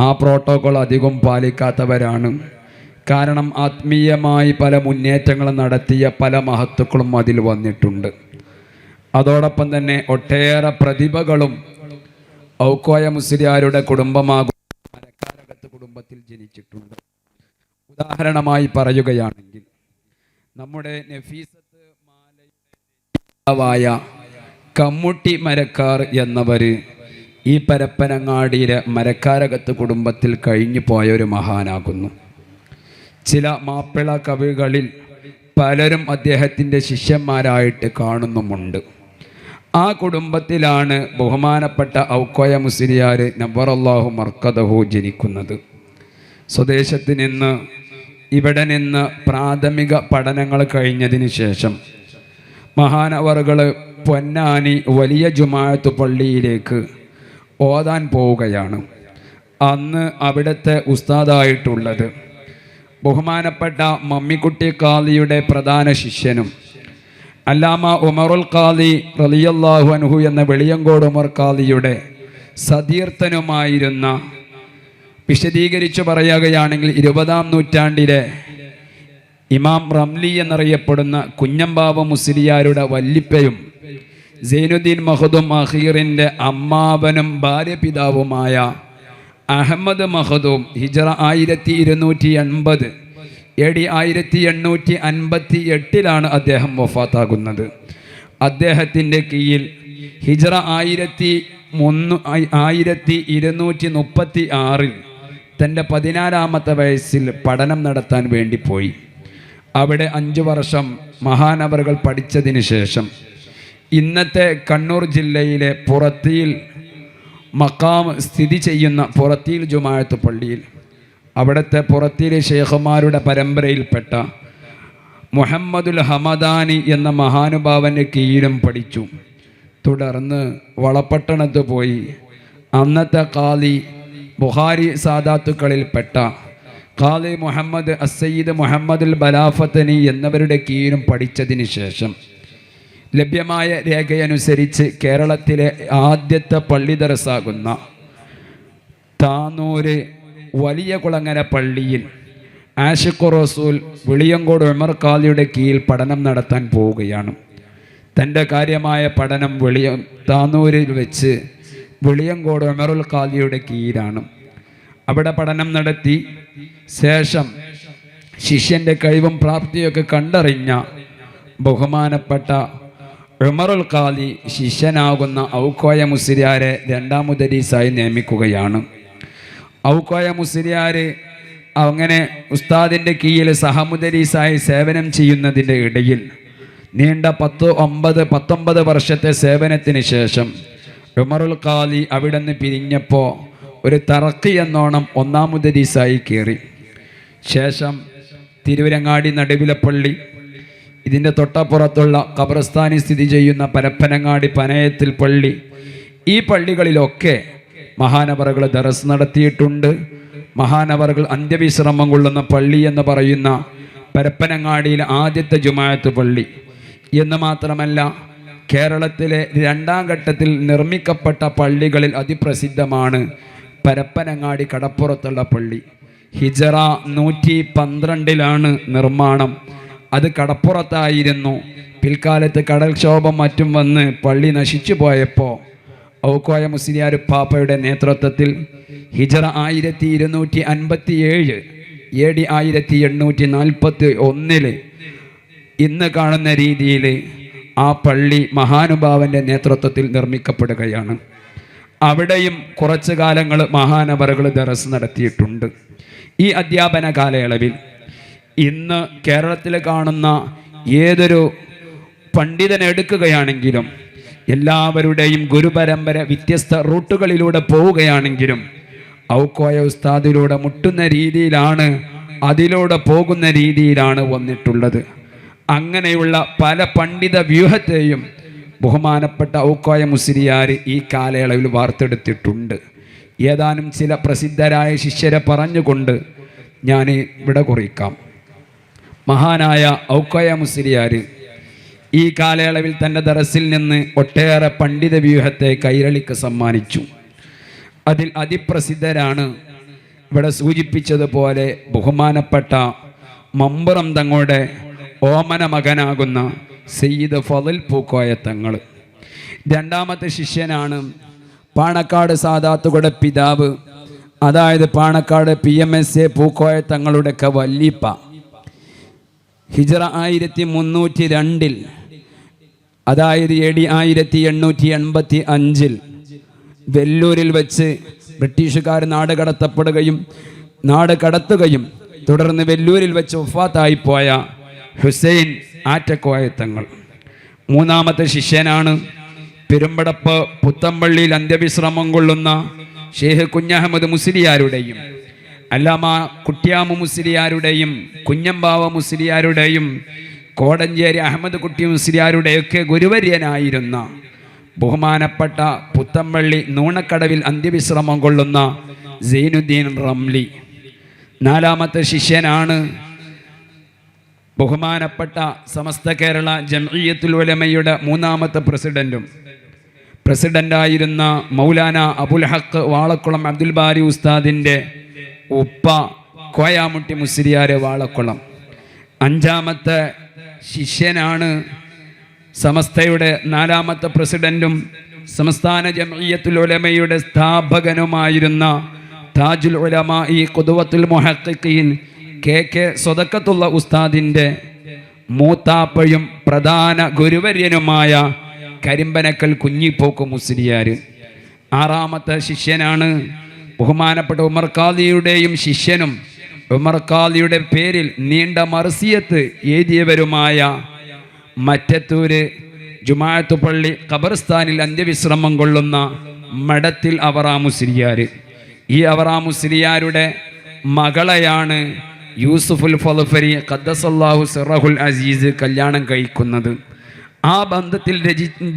C: ആ പ്രോട്ടോകോൾ അധികം പാലിക്കാത്തവരാണ്. കാരണം ആത്മീയമായി പല മുന്നേറ്റങ്ങളും നടത്തിയ പല മഹത്തുക്കളും അതിൽ വന്നിട്ടുണ്ട്. അതോടൊപ്പം തന്നെ ഒട്ടേറെ പ്രതിഭകളും ഔക്കോയ മുസ്ലിയാരുടെ കുടുംബമാകും മരക്കാരകത്ത് കുടുംബത്തിൽ ജനിച്ചിട്ടുണ്ട്. ഉദാഹരണമായി പറയുകയാണെങ്കിൽ നമ്മുടെ നഫീസത്ത് മാലയുടെ കമ്മുട്ടി മരക്കാർ എന്നവർ ഈ പരപ്പനങ്ങാടിയിലെ മരക്കാരകത്ത് കുടുംബത്തിൽ കഴിഞ്ഞു പോയ ഒരു മഹാനാകുന്നു. ചില മാപ്പിള കവികളിൽ പലരും അദ്ദേഹത്തിൻ്റെ ശിഷ്യന്മാരായിട്ട് കാണുന്നുമുണ്ട്. ആ കുടുംബത്തിലാണ് ബഹുമാനപ്പെട്ട ഔക്കോയ മുസ്ലിയാർ നവ്വറല്ലാഹു മർക്കദഹു ജനിക്കുന്നത്. സ്വദേശത്ത് നിന്ന് ഇവിടെ നിന്ന് പ്രാഥമിക പഠനങ്ങൾ കഴിഞ്ഞതിന് ശേഷം മഹാനവറുകൾ പൊന്നാനി വലിയ ജുമാഅത്ത് പള്ളിയിലേക്ക് ഓതാൻ പോവുകയാണ്. അന്ന് അവിടുത്തെ ഉസ്താദായിട്ടുള്ളത് ബഹുമാനപ്പെട്ട മമ്മിക്കുട്ടി ഖാദിയുടെ പ്രധാന ശിഷ്യനും അല്ലാമ ഉമറുൽ ഖാദി റളിയല്ലാഹു അൻഹു എന്ന വെളിയങ്കോട് ഉമർ ഖാദിയുടെ സതീർത്ഥനുമായിരുന്ന, വിശദീകരിച്ചു പറയുകയാണെങ്കിൽ 20-ാം നൂറ്റാണ്ടിലെ ഇമാം റംലി എന്നറിയപ്പെടുന്ന കുഞ്ഞമ്പാവ മുസ്ലിയാരുടെ വല്ലിപ്പയും സൈനുദ്ദീൻ മഖ്ദൂം അഖീറിൻ്റെ അമ്മാവനും ഭാര്യ പിതാവുമായ അഹമ്മദ് മഖ്ദൂം ഹിജ്റ 1280 AD 1858 അദ്ദേഹം വഫാത്താകുന്നത്. അദ്ദേഹത്തിൻ്റെ കീഴിൽ ഹിജ്റ 1236 തൻ്റെ 16-ാമത്തെ വയസ്സിൽ പഠനം നടത്താൻ വേണ്ടി പോയി. അവിടെ 5 വർഷം മഹാനവറുകൾ പഠിച്ചതിന് ശേഷം ഇന്നത്തെ കണ്ണൂർ ജില്ലയിലെ പുറത്തിയിൽ മക്കാം സ്ഥിതി ചെയ്യുന്ന പുറത്തിയിൽ ജുമാഅത്ത് പള്ളിയിൽ അവിടുത്തെ പുറത്തിയിലെ ശേഖന്മാരുടെ പരമ്പരയിൽപ്പെട്ട മുഹമ്മദുൽ ഹമദാനി എന്ന മഹാനുഭാവൻ്റെ കീഴിലും പഠിച്ചു. തുടർന്ന് വളപട്ടണത്ത് പോയി അന്നത്തെ ഖാദി ബുഖാരി സാദാത്തുക്കളിൽപ്പെട്ട ഖാദി മുഹമ്മദ് അസ്സയ്യിദ് മുഹമ്മദുൽ ബലാഫത്തനി എന്നവരുടെ കീഴിലും പഠിച്ചതിന് ശേഷം ലഭ്യമായ രേഖയനുസരിച്ച് കേരളത്തിലെ ആദ്യത്തെ പള്ളി ദർസാകുന്ന താനൂര് വലിയ കുളങ്ങര പള്ളിയിൽ ആഷിഖ് റസൂൽ വെളിയങ്കോട് ഉമർ ഖാദിയുടെ കീഴിൽ പഠനം നടത്താൻ പോവുകയാണ്. തൻ്റെ കാര്യമായ പഠനം താനൂരിൽ വെച്ച് വെളിയങ്കോട് ഉമറുൽ ഖാദിയുടെ കീഴിലാണ്. അവിടെ പഠനം നടത്തി ശേഷം ശിഷ്യൻ്റെ കഴിവും പ്രാപ്തിയൊക്കെ കണ്ടറിഞ്ഞ ബഹുമാനപ്പെട്ട ഉമറുൽ ഖാദി ശിഷ്യനാകുന്ന ഔക്കോയ മുസ്ലിയാരെ 2ാം മുദരീസായി നിയമിക്കുകയാണ്. ഔക്കോയ മുസ്ലിയാർ അങ്ങനെ ഉസ്താദിൻ്റെ കീഴിൽ സഹമുദരീസായി സേവനം ചെയ്യുന്നതിൻ്റെ ഇടയിൽ നീണ്ട 19 വർഷത്തെ സേവനത്തിന് ശേഷം ഉമറുൽ ഖാദി അവിടെ നിന്ന് പിരിഞ്ഞപ്പോൾ ഒരു തറക്കി എന്നോണം 1ാം മുദരീസായി കയറി. ശേഷം തിരുവരങ്ങാടി നടുവിലെ പള്ളി, ഇതിൻ്റെ തൊട്ടപ്പുറത്തുള്ള ഖബർസ്ഥാനി സ്ഥിതി ചെയ്യുന്ന പരപ്പനങ്ങാടി പനയത്തിൽ പള്ളി, ഈ പള്ളികളിലൊക്കെ മഹാനവറുകൾ ദറസ് നടത്തിയിട്ടുണ്ട്. മഹാനവറുകൾ അന്ത്യവിശ്രമം കൊള്ളുന്ന പള്ളി എന്ന് പറയുന്ന പരപ്പനങ്ങാടിയിലെ ആദ്യത്തെ ജുമാഅത്ത് പള്ളി എന്ന് മാത്രമല്ല, കേരളത്തിലെ 2ാം ഘട്ടത്തിൽ നിർമ്മിക്കപ്പെട്ട പള്ളികളിൽ അതിപ്രസിദ്ധമാണ് പരപ്പനങ്ങാടി കടപ്പുറത്തുള്ള പള്ളി. ഹിജ്റ 112 നിർമ്മാണം. അത് കടപ്പുറത്തായിരുന്നു. പിൽക്കാലത്ത് കടൽക്ഷോഭം മറ്റും വന്ന് പള്ളി നശിച്ചു പോയപ്പോൾ ഔക്കോയ മുസ്ലിയാർ പാപ്പയുടെ നേതൃത്വത്തിൽ ഹിജ്റ 1257 AD 1841 ഇന്ന് കാണുന്ന രീതിയിൽ ആ പള്ളി മഹാനുഭാവൻ്റെ നേതൃത്വത്തിൽ നിർമ്മിക്കപ്പെടുകയാണ്. അവിടെയും കുറച്ച് കാലങ്ങൾ മഹാനവറുകൾ ദറസ് നടത്തിയിട്ടുണ്ട്. ഈ അധ്യാപന കാലയളവിൽ ഇന്ന് കേരളത്തിൽ കാണുന്ന ഏതൊരു പണ്ഡിതനെ എടുക്കുകയാണെങ്കിലും എല്ലാവരുടെയും ഗുരുപരമ്പര വ്യത്യസ്ത റൂട്ടുകളിലൂടെ പോവുകയാണെങ്കിലും ഔക്കോയ ഉസ്താദിലൂടെ മുട്ടുന്ന രീതിയിലാണ്, അതിലൂടെ പോകുന്ന രീതിയിലാണ് വന്നിട്ടുള്ളത്. അങ്ങനെയുള്ള പല പണ്ഡിത വ്യൂഹത്തെയും ബഹുമാനപ്പെട്ട ഔക്കോയ മുസ്ലിയാർ ഈ കാലയളവിൽ വാർത്തെടുത്തിട്ടുണ്ട്. ഏതാനും ചില പ്രസിദ്ധരായ ശിഷ്യരെ പറഞ്ഞുകൊണ്ട് ഞാൻ ഇവിടെ കുറിക്കാം. മഹാനായ ഔക്കോയ മുസ്ലിയാർ ഈ കാലയളവിൽ തൻ്റെ ദറസിൽ നിന്ന് ഒട്ടേറെ പണ്ഡിത വ്യൂഹത്തെ കൈരളിക്ക് സമ്മാനിച്ചു. അതിൽ അതിപ്രസിദ്ധരാണ് ഇവിടെ സൂചിപ്പിച്ചതുപോലെ ബഹുമാനപ്പെട്ട മമ്പുറം തങ്ങളുടെ ഓമന മകനാകുന്ന സയ്യിദ് ഫളൽ പൂക്കോയ തങ്ങൾ. രണ്ടാമത്തെ ശിഷ്യനാണ് പാണക്കാട് സാദാത്തുകളുടെ പിതാവ്, അതായത് പാണക്കാട് PMSA പൂക്കോയ തങ്ങളുടെയൊക്കെ വല്ലിപ്പ. ഹിജ്റ 1302 അതായത് AD 1885 വെല്ലൂരിൽ വെച്ച് ബ്രിട്ടീഷുകാർ നാട് കടത്തുകയും തുടർന്ന് വെല്ലൂരിൽ വെച്ച് വഫാത്തായിപ്പോയ ഹുസൈൻ ആറ്റക്കോയ തങ്ങൾ. മൂന്നാമത്തെ ശിഷ്യനാണ് പെരുമ്പടപ്പ് പുത്തമ്പള്ളിയിൽ അന്ത്യവിശ്രമം കൊള്ളുന്ന ഷേഖ് കുഞ്ഞഹമ്മദ് മുസ്ലിയാരുടെയും അല്ലാമ കുട്ടിയാമ മുസ്ലിയാരുടെയും കുഞ്ഞമ്പാവ മുസ്ലിയാരുടെയും കോടഞ്ചേരി അഹമ്മദ് കുട്ടി മുസ്ലിയാരുടെയൊക്കെ ഗുരുവര്യനായിരുന്ന ബഹുമാനപ്പെട്ട പുത്തമ്പള്ളി നൂണക്കടവിൽ അന്ത്യവിശ്രമം കൊള്ളുന്ന സൈനുദ്ദീൻ റംലി. നാലാമത്തെ ശിഷ്യനാണ് ബഹുമാനപ്പെട്ട സമസ്ത കേരള ജംഇയ്യത്തുൽ ഉലമയുടെ മൂന്നാമത്തെ പ്രസിഡന്റായിരുന്ന മൗലാന അബുൽ ഹക്ക് വാളക്കുളം അബ്ദുൽ ബാരി ഉസ്താദിൻ്റെ ഉപ്പ കോയാമുട്ടി മുസ്ലിയാര് വാളക്കുളം. അഞ്ചാമത്തെ ശിഷ്യനാണ് സമസ്തയുടെ നാലാമത്തെ പ്രസിഡന്റും സംസ്ഥാന ജംഇയ്യത്തുൽ ഉലമയുടെ സ്ഥാപകനുമായിരുന്ന താജുൽ ഉലമാഇ ഖുദ്വത്തുൽ മുഹഖ്ഖിഖീൻ KK സ്വദക്കത്തുള്ള ഉസ്താദിൻ്റെ മൂത്താപ്പയും പ്രധാന ഗുരുവര്യനുമായ കരിമ്പനക്കൽ കുഞ്ഞിപ്പോക്ക് മുസ്ലിയാർ. ആറാമത്തെ ശിഷ്യനാണ് ബഹുമാനപ്പെട്ട ഉമർ ഖാദിയുടെയും ശിഷ്യനും ഉമർ ഖാദിയുടെ പേരിൽ നീണ്ട മർസിയത്ത് എഴുതിയവരുമായ മറ്റത്തൂര് ജുമാഅത്ത് പള്ളി ഖബർസ്ഥാനിൽ അന്ത്യവിശ്രമം കൊള്ളുന്ന മഠത്തിൽ അവറാ മുസ്ലിയാർ. ഈ അവറാ മുസ്ലിയാരുടെ മകളെയാണ് യൂസുഫുൽ ഫളഫരി ഖദ്ദസല്ലാഹു സിറഹുൽ അസീസ് കല്യാണം കഴിക്കുന്നത്. ആ ബന്ധത്തിൽ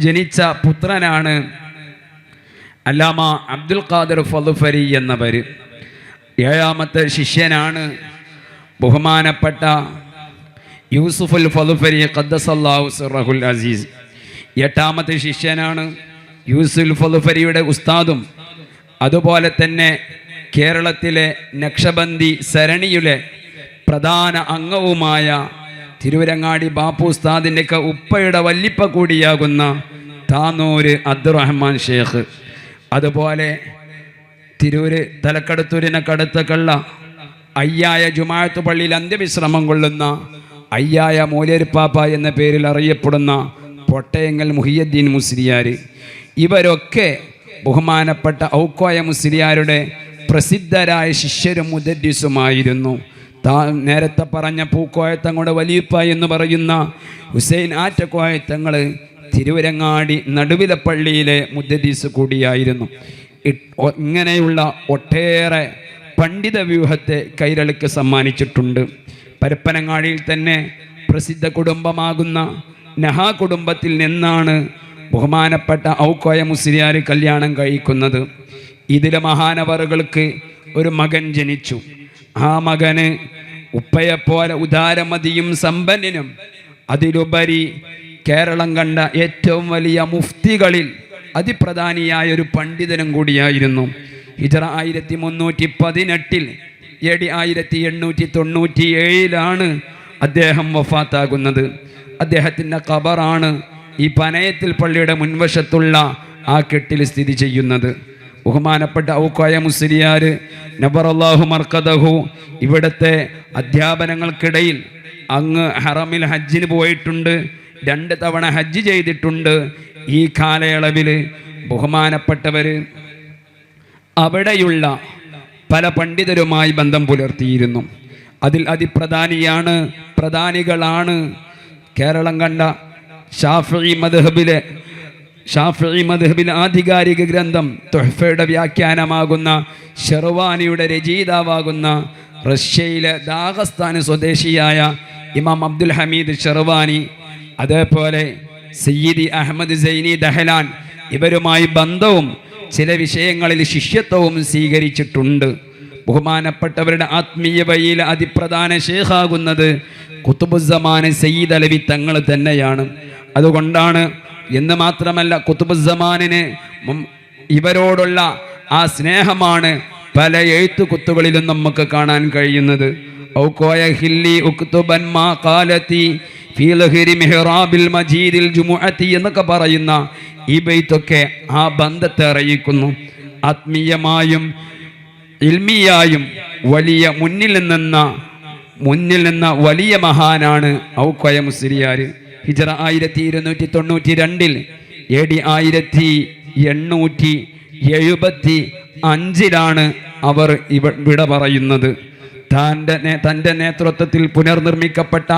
C: ജനിച്ച പുത്രനാണ് അല്ലാമ അബ്ദുൽ ഖാദിർ ഫളഫരി എന്നവർ. ഏഴാമത്തെ ശിഷ്യനാണ് ബഹുമാനപ്പെട്ട യൂസുഫുൽ ഫളഫരി ഖദ്ദസല്ലാഹു സിറഹുൽ അസീസ്. എട്ടാമത്തെ ശിഷ്യനാണ് യൂസുഫുൽ ഫളഫരിയുടെ ഉസ്താദും അതുപോലെ തന്നെ കേരളത്തിലെ നക്ഷബന്ദി സരണിയിലെ പ്രധാന അംഗവുമായ തിരുവരങ്ങാടി ബാപ്പു ഉസ്താദിൻ്റെയൊക്കെ ഉപ്പയുടെ വല്ലിപ്പ കൂടിയാകുന്ന താനൂര് അബ്ദുറഹ്മാൻ ഷേഖ്. അതുപോലെ തിരൂര് തലക്കടത്തൂരിനക്കടുത്തുള്ള അയ്യായ ജുമാഅത്ത് പള്ളിയിൽ അന്ത്യവിശ്രമം കൊള്ളുന്ന അയ്യായ മൂലേരിപ്പാപ്പ എന്ന പേരിൽ അറിയപ്പെടുന്ന പൊട്ടയങ്ങൽ മുഹിയുദ്ദീൻ മുസ്ലിയാർ. ഇവരൊക്കെ ബഹുമാനപ്പെട്ട ഔക്കോയ മുസ്ലിയാരുടെ പ്രസിദ്ധരായ ശിഷ്യരും മുദദ്ദിസുമായിരുന്നു. നേരത്തെ പറഞ്ഞ പൂക്കോയത്തങ്ങളുടെ വലിയപ്പ എന്ന് പറയുന്ന ഹുസൈൻ ആറ്റക്കോയത്തങ്ങൾ തിരുവരങ്ങാടി നടുവിലെ പള്ളിയിലെ മുദദ്ദിസ് കൂടിയായിരുന്നു. ഇങ്ങനെയുള്ള ഒട്ടേറെ പണ്ഡിത വ്യൂഹത്തെ കൈരളിക്ക് സമ്മാനിച്ചിട്ടുണ്ട്. പരപ്പനങ്ങാടിയിൽ തന്നെ പ്രസിദ്ധ കുടുംബമാകുന്ന നഹാ കുടുംബത്തിൽ നിന്നാണ് ബഹുമാനപ്പെട്ട ഔക്കോയ മുസ്ലിയാർ കല്യാണം കഴിക്കുന്നത്. ഇതിലെ മഹാനവറുകൾക്ക് ഒരു മകൻ ജനിച്ചു. ആ മകന് ഉപ്പയെപ്പോലെ ഉദാരമതിയും സമ്പന്നനും അതിലുപരി കേരളം കണ്ട ഏറ്റവും വലിയ മുഫ്തികളിൽ അതിപ്രധാനിയായ ഒരു പണ്ഡിതനും കൂടിയായിരുന്നു. ഹിജ്റ 1318 AD 1897 അദ്ദേഹം വഫാത്താകുന്നത്. അദ്ദേഹത്തിൻ്റെ ഖബറാണ് ഈ പനയത്തിൽ പള്ളിയുടെ മുൻവശത്തുള്ള ആ കെട്ടിൽ സ്ഥിതി ചെയ്യുന്നത്. ബഹുമാനപ്പെട്ട ഔക്കോയ മുസ്ലിയാർ നബറല്ലാഹു മർക്കദഹു ഇവിടുത്തെ അധ്യാപനങ്ങൾക്കിടയിൽ അങ്ങ് ഹറമിൽ ഹജ്ജിന് പോയിട്ടുണ്ട്, 2 തവണ ഹജ്ജ് ചെയ്തിട്ടുണ്ട്. ഈ കാലയളവിൽ ബഹുമാനപ്പെട്ടവർ അവിടെയുള്ള പല പണ്ഡിതരുമായി ബന്ധം പുലർത്തിയിരുന്നു. അതിൽ പ്രധാനികളാണ് കേരളം കണ്ട ഷാഫിഈ മദ്ഹബിലെ ആധികാരിക ഗ്രന്ഥം തുഹ്ഫയുടെ വ്യാഖ്യാനമാകുന്ന ഷെർവാനിയുടെ രചയിതാവാകുന്ന റഷ്യയിലെ ദാഗസ്ഥാൻ സ്വദേശിയായ ഇമാം അബ്ദുൽ ഹമീദ് ഷെർവാനി, അതേപോലെ സയ്യിദി അഹമ്മദ് സൈനി ദഹലാൻ ഇവരുമായി ബന്ധവും ചില വിഷയങ്ങളിൽ ശിഷ്യത്വവും സ്വീകരിച്ചിട്ടുണ്ട്. ബഹുമാനപ്പെട്ടവരുടെ ആത്മീയ വഴിയിൽ അതിപ്രധാന ശേഖാകുന്നത് ഖുതുബുസ്സമാൻ സയ്യിദ് അലവി തങ്ങൾ തന്നെയാണ്. അതുകൊണ്ടാണ് എന്ന് മാത്രമല്ല കുത്തുബുസ്സമാനിന് ഇവരോടുള്ള ആ സ്നേഹമാണ് പല എഴുത്തുകുത്തുകളിലും നമുക്ക് കാണാൻ കഴിയുന്നത്. ഔകോയ ഹില്ലി ഉക്തുബൻ മാ ഖാലതി ഫീ ലഹരി മിഹ്റാബിൽ മജീദിൽ ജുമുഅത്തി എന്നൊക്കെ പറയുന്ന ഈ ബൈത്തൊക്കെ ആ ബന്ധത്തെ അറിയിക്കുന്നു. ആത്മീയമായും ഇൽമിയായും വലിയ മുന്നിൽ നിന്ന വലിയ മഹാനാണ് ഔക്കോയ മുസ്ലിയാർ. ഹിജറ 1292 AD 1875 അവർ വിട പറയുന്നത്. തൻ്റെ നേതൃത്വത്തിൽ പുനർനിർമ്മിക്കപ്പെട്ട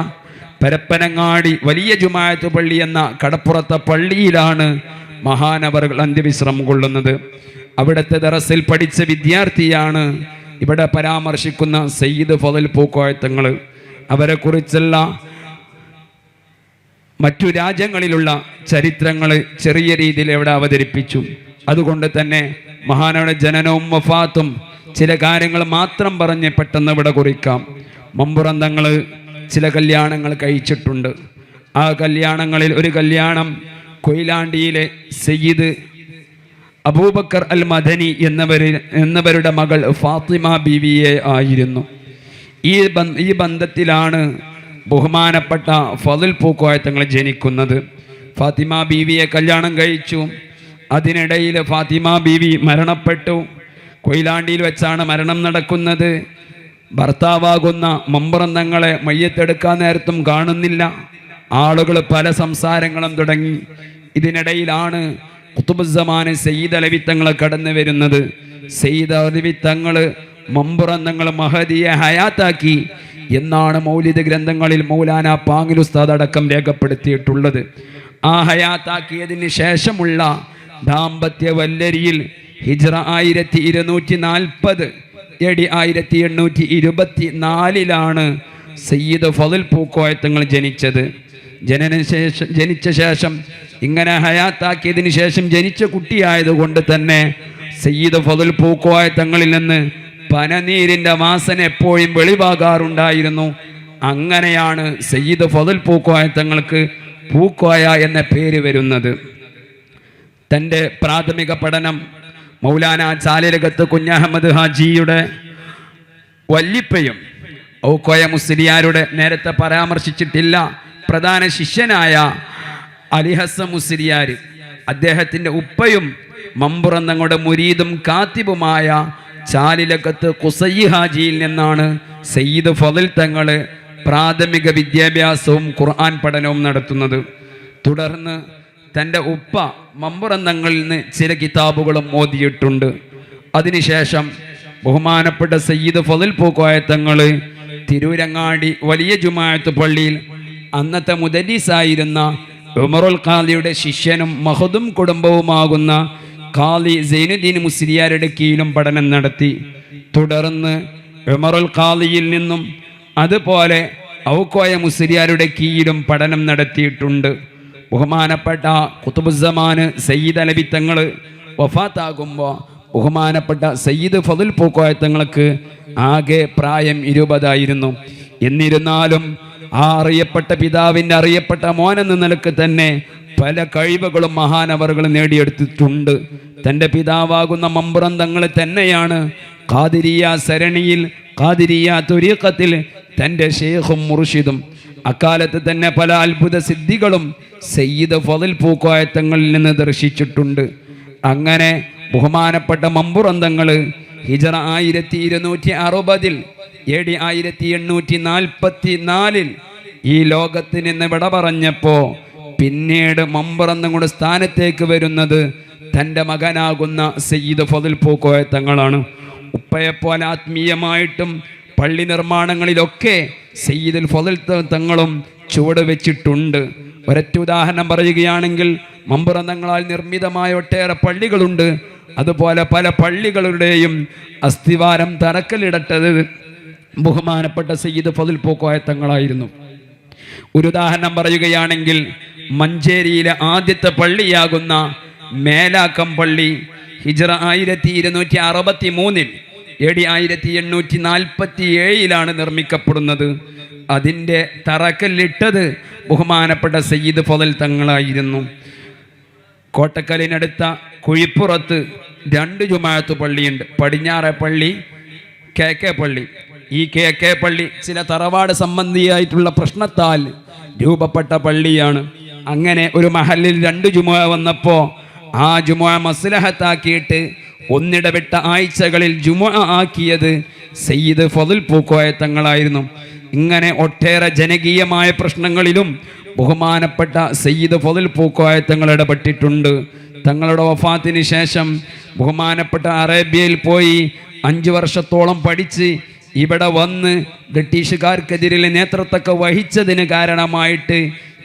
C: പരപ്പനങ്ങാടി വലിയ ജുമാഅത്ത് പള്ളി എന്ന കടപ്പുറത്തെ പള്ളിയിലാണ് മഹാനവറുകൾ അന്ത്യവിശ്രമം കൊള്ളുന്നത്. അവിടുത്തെ ദറസിൽ പഠിച്ച വിദ്യാർത്ഥിയാണ് ഇവിടെ പരാമർശിക്കുന്ന സയ്യിദ് ഫളൽ പൂക്കോയ തങ്ങൾ. അവരെക്കുറിച്ചുള്ള മറ്റു രാജ്യങ്ങളിലുള്ള ചരിത്രങ്ങൾ ചെറിയ രീതിയിൽ ഇവിടെ അവതരിപ്പിച്ചു. അതുകൊണ്ട് തന്നെ മഹാനവരുടെ ജനനവും വഫാത്തും ചില കാര്യങ്ങൾ മാത്രം പറഞ്ഞ് പെട്ടെന്ന് ഇവിടെ കുറിക്കാം. മമ്പുറം തങ്ങൾ ചില കല്യാണങ്ങൾ കഴിച്ചിട്ടുണ്ട്. ആ കല്യാണങ്ങളിൽ ഒരു കല്യാണം കൊയിലാണ്ടിയിലെ സയ്യിദ് അബൂബക്കർ അൽ മദനി എന്നവരുടെ മകൾ ഫാത്തിമ ബീവിയെ ആയിരുന്നു. ഈ ബന്ധത്തിലാണ് ബഹുമാനപ്പെട്ട ഫളൽ പൂക്കോയ തങ്ങൾ ജനിക്കുന്നത്. ഫാത്തിമ ബീവിയെ കല്യാണം കഴിച്ചു. അതിനിടയിൽ ഫാത്തിമ ബീവി മരണപ്പെട്ടു. കൊയിലാണ്ടിയിൽ വെച്ചാണ് മരണം നടക്കുന്നത്. ഭർത്താവാകുന്ന മമ്പുറം തങ്ങളെ മയ്യത്തെടുക്കാൻ നേരത്തും കാണുന്നില്ല. ആളുകൾ പല സംസാരങ്ങളും തുടങ്ങി. ഇതിനിടയിലാണ് ഖുതുബുസ്സമാന് സയ്യിദ് അലവി തങ്ങൾ കടന്നു വരുന്നത്. സയ്യിദ് അലവി തങ്ങൾ മമ്പുറം തങ്ങൾ മഹദിയെ ഹയാത്താക്കി എന്നാണ് മൗലിദ് ഗ്രന്ഥങ്ങളിൽ മൗലാന പാങ്ങിൽ ഉസ്താദ് അടക്കം രേഖപ്പെടുത്തിയിട്ടുള്ളത്. ആ ഹയാത്താക്കിയതിന് ശേഷമുള്ള ദാമ്പത്യ വല്ലരിയിൽ ഹിജ്റ 1240 AD 1824 സയ്യിദ് ഫളൽ പൂക്കോയ തങ്ങൾ ജനിച്ചത്. ജനിച്ച ശേഷം ഇങ്ങനെ ഹയാത്താക്കിയതിന് ശേഷം ജനിച്ച കുട്ടിയായതുകൊണ്ട് തന്നെ സയ്യിദ് ഫളൽ പൂക്കോയ തങ്ങളിൽ നിന്ന് പനനീരിൻ്റെ വാസന എപ്പോഴും വെളിവാകാറുണ്ടായിരുന്നു. അങ്ങനെയാണ് സയ്യിദ് ഫളൽ പൂക്കോയ തങ്ങൾക്ക് പൂക്കോയ എന്ന പേര് വരുന്നത്. തൻ്റെ പ്രാഥമിക പഠനം മൗലാന ചാലിലകത്ത് കുഞ്ഞഹമ്മദ് ഹാജിയുടെ വല്ലിപ്പയും ഔക്കോയ മുസ്ലിയാരുടെ നേരത്തെ പരാമർശിച്ചിട്ടില്ല പ്രധാന ശിഷ്യനായ അലിഹസൻ മുസ്ലിയാർ, അദ്ദേഹത്തിൻ്റെ ഉപ്പയും മമ്പുറം തങ്ങളുടെ മുരീദും കാത്തിബുമായ ചാലിലകത്ത് ഖുസൈ ഹാജിയിൽ നിന്നാണ് സയ്യിദ് ഫളൽ തങ്ങൾ പ്രാഥമിക വിദ്യാഭ്യാസവും ഖുർആൻ പഠനവും നടത്തുന്നത്. തുടർന്ന് തൻ്റെ ഉപ്പ മമ്പുറം തങ്ങളിൽ നിന്ന് ചില കിതാബുകളും ഓതിയിട്ടുണ്ട്. അതിനുശേഷം ബഹുമാനപ്പെട്ട സയ്യിദ് ഫളൽ പൂക്കോയ തങ്ങൾ തിരൂരങ്ങാടി വലിയ ജുമാഅത്ത് പള്ളിയിൽ അന്നത്തെ മുദരിസായിരുന്ന ഉമറുൽ ഖാദിയുടെ ശിഷ്യനും മഹദും കുടുംബവുമാകുന്ന ഖാദി സൈനുദ്ദീൻ മുസ്ലിയാരുടെ കീഴിലും പഠനം നടത്തി. തുടർന്ന് ഉമറുൽ ഖാദിയിൽ നിന്നും അതുപോലെ ഔക്കോയ മുസ്ലിയാരുടെ കീഴിലും പഠനം നടത്തിയിട്ടുണ്ട്. ബഹുമാനപ്പെട്ട ഖുതുബുസ്സമാന് സയ്യിദ് അലവി തങ്ങൾ വഫാത്താകുമ്പോൾ ബഹുമാനപ്പെട്ട സയ്യിദ് ഫളൽ പൂക്കോയ തങ്ങൾക്ക് ആകെ പ്രായം 20 എന്നിരുന്നാലും ആ അറിയപ്പെട്ട പിതാവിൻ്റെ അറിയപ്പെട്ട മോനെന്ന നിലക്ക് തന്നെ പല കഴിവുകളും മഹാനവറുകൾ നേടിയെടുത്തിട്ടുണ്ട്. തൻ്റെ പിതാവാകുന്ന മമ്പുറം തങ്ങൾ തന്നെയാണ് ഖാദിരിയ സരണിയിൽ ഖാദിരിയ തുരീഖത്തിൽ തൻ്റെ ശൈഖും മുർഷിദും. അക്കാലത്ത് തന്നെ പല അത്ഭുത സിദ്ധികളും സയ്യിദ് ഫളൽ പൂക്കോയ തങ്ങളിൽ നിന്ന് ദർശിച്ചിട്ടുണ്ട്. അങ്ങനെ ബഹുമാനപ്പെട്ട മമ്പുറം തങ്ങൾ ഹിജ്റ 1260 AD 1844 ഈ ലോകത്ത് നിന്ന് വിട പറഞ്ഞപ്പോൾ പിന്നീട് മമ്പുറം തങ്ങളുടെ സ്ഥാനത്തേക്ക് വരുന്നത് തൻ്റെ മകനാകുന്ന സയ്യിദ് ഫളൽ പൂക്കോയ തങ്ങളാണ്. ഉപ്പയെപ്പോലെ ആത്മീയമായിട്ടും പള്ളി നിർമ്മാണങ്ങളിലൊക്കെ സയ്യിദുൽ ഫളൽ തങ്ങളും ചുവട് വെച്ചിട്ടുണ്ട്. ഒരൊറ്റ ഉദാഹരണം പറയുകയാണെങ്കിൽ മമ്പുറം തങ്ങളാൽ നിർമ്മിതമായ ഒട്ടേറെ പള്ളികളുണ്ട്. അതുപോലെ പല പള്ളികളുടെയും അസ്ഥിവാരം തറക്കല്ലിടട്ടത് ബഹുമാനപ്പെട്ട സയ്യിദ് ഫളൽ പൂക്കോയ തങ്ങളായിരുന്നു. ഒരു ഉദാഹരണം പറയുകയാണെങ്കിൽ മഞ്ചേരിയിലെ ആദ്യത്തെ പള്ളിയാകുന്ന മേലാക്കം പള്ളി ഹിജ്റ 1263 AD 1847 നിർമ്മിക്കപ്പെടുന്നത്. അതിൻ്റെ തറക്കല്ലിട്ടത് ബഹുമാനപ്പെട്ട സയ്യിദ് ഫضൽ തങ്ങളായിരുന്നു. കോട്ടക്കലിനടുത്ത കുഴിപ്പുറത്ത് 2 ജുമാഅത്ത് പള്ളിയുണ്ട്. പടിഞ്ഞാറെ പള്ളി, KK പള്ളി. ഈ KK പള്ളി ചില തറവാട് സംബന്ധിയായിട്ടുള്ള പ്രശ്നത്താൽ രൂപപ്പെട്ട പള്ളിയാണ്. അങ്ങനെ ഒരു മഹലിൽ 2 ജുമുഅ വന്നപ്പോൾ ആ ജുമുഅ മസ്ലഹത്താക്കിയിട്ട് ഒന്നിടവിട്ട ആഴ്ചകളിൽ ജുമുഅ ആക്കിയത് സയ്യിദ് ഫضൽ പൂക്കോയ തങ്ങളായിരുന്നു. ഇങ്ങനെ ഒട്ടേറെ ജനകീയമായ പ്രശ്നങ്ങളിലും ബഹുമാനപ്പെട്ട സയ്യിദ് ഫضൽ പൂക്കോയ തങ്ങൾ ഇടപെട്ടിട്ടുണ്ട്. തങ്ങളുടെ വഫാത്തിന് ശേഷം ബഹുമാനപ്പെട്ട അറേബ്യയിൽ പോയി 5 വർഷത്തോളം പഠിച്ച് ഇവിടെ വന്ന് ബ്രിട്ടീഷുകാർക്കെതിരെ നേതൃത്വമൊക്കെ വഹിച്ചതിന് കാരണമായിട്ട്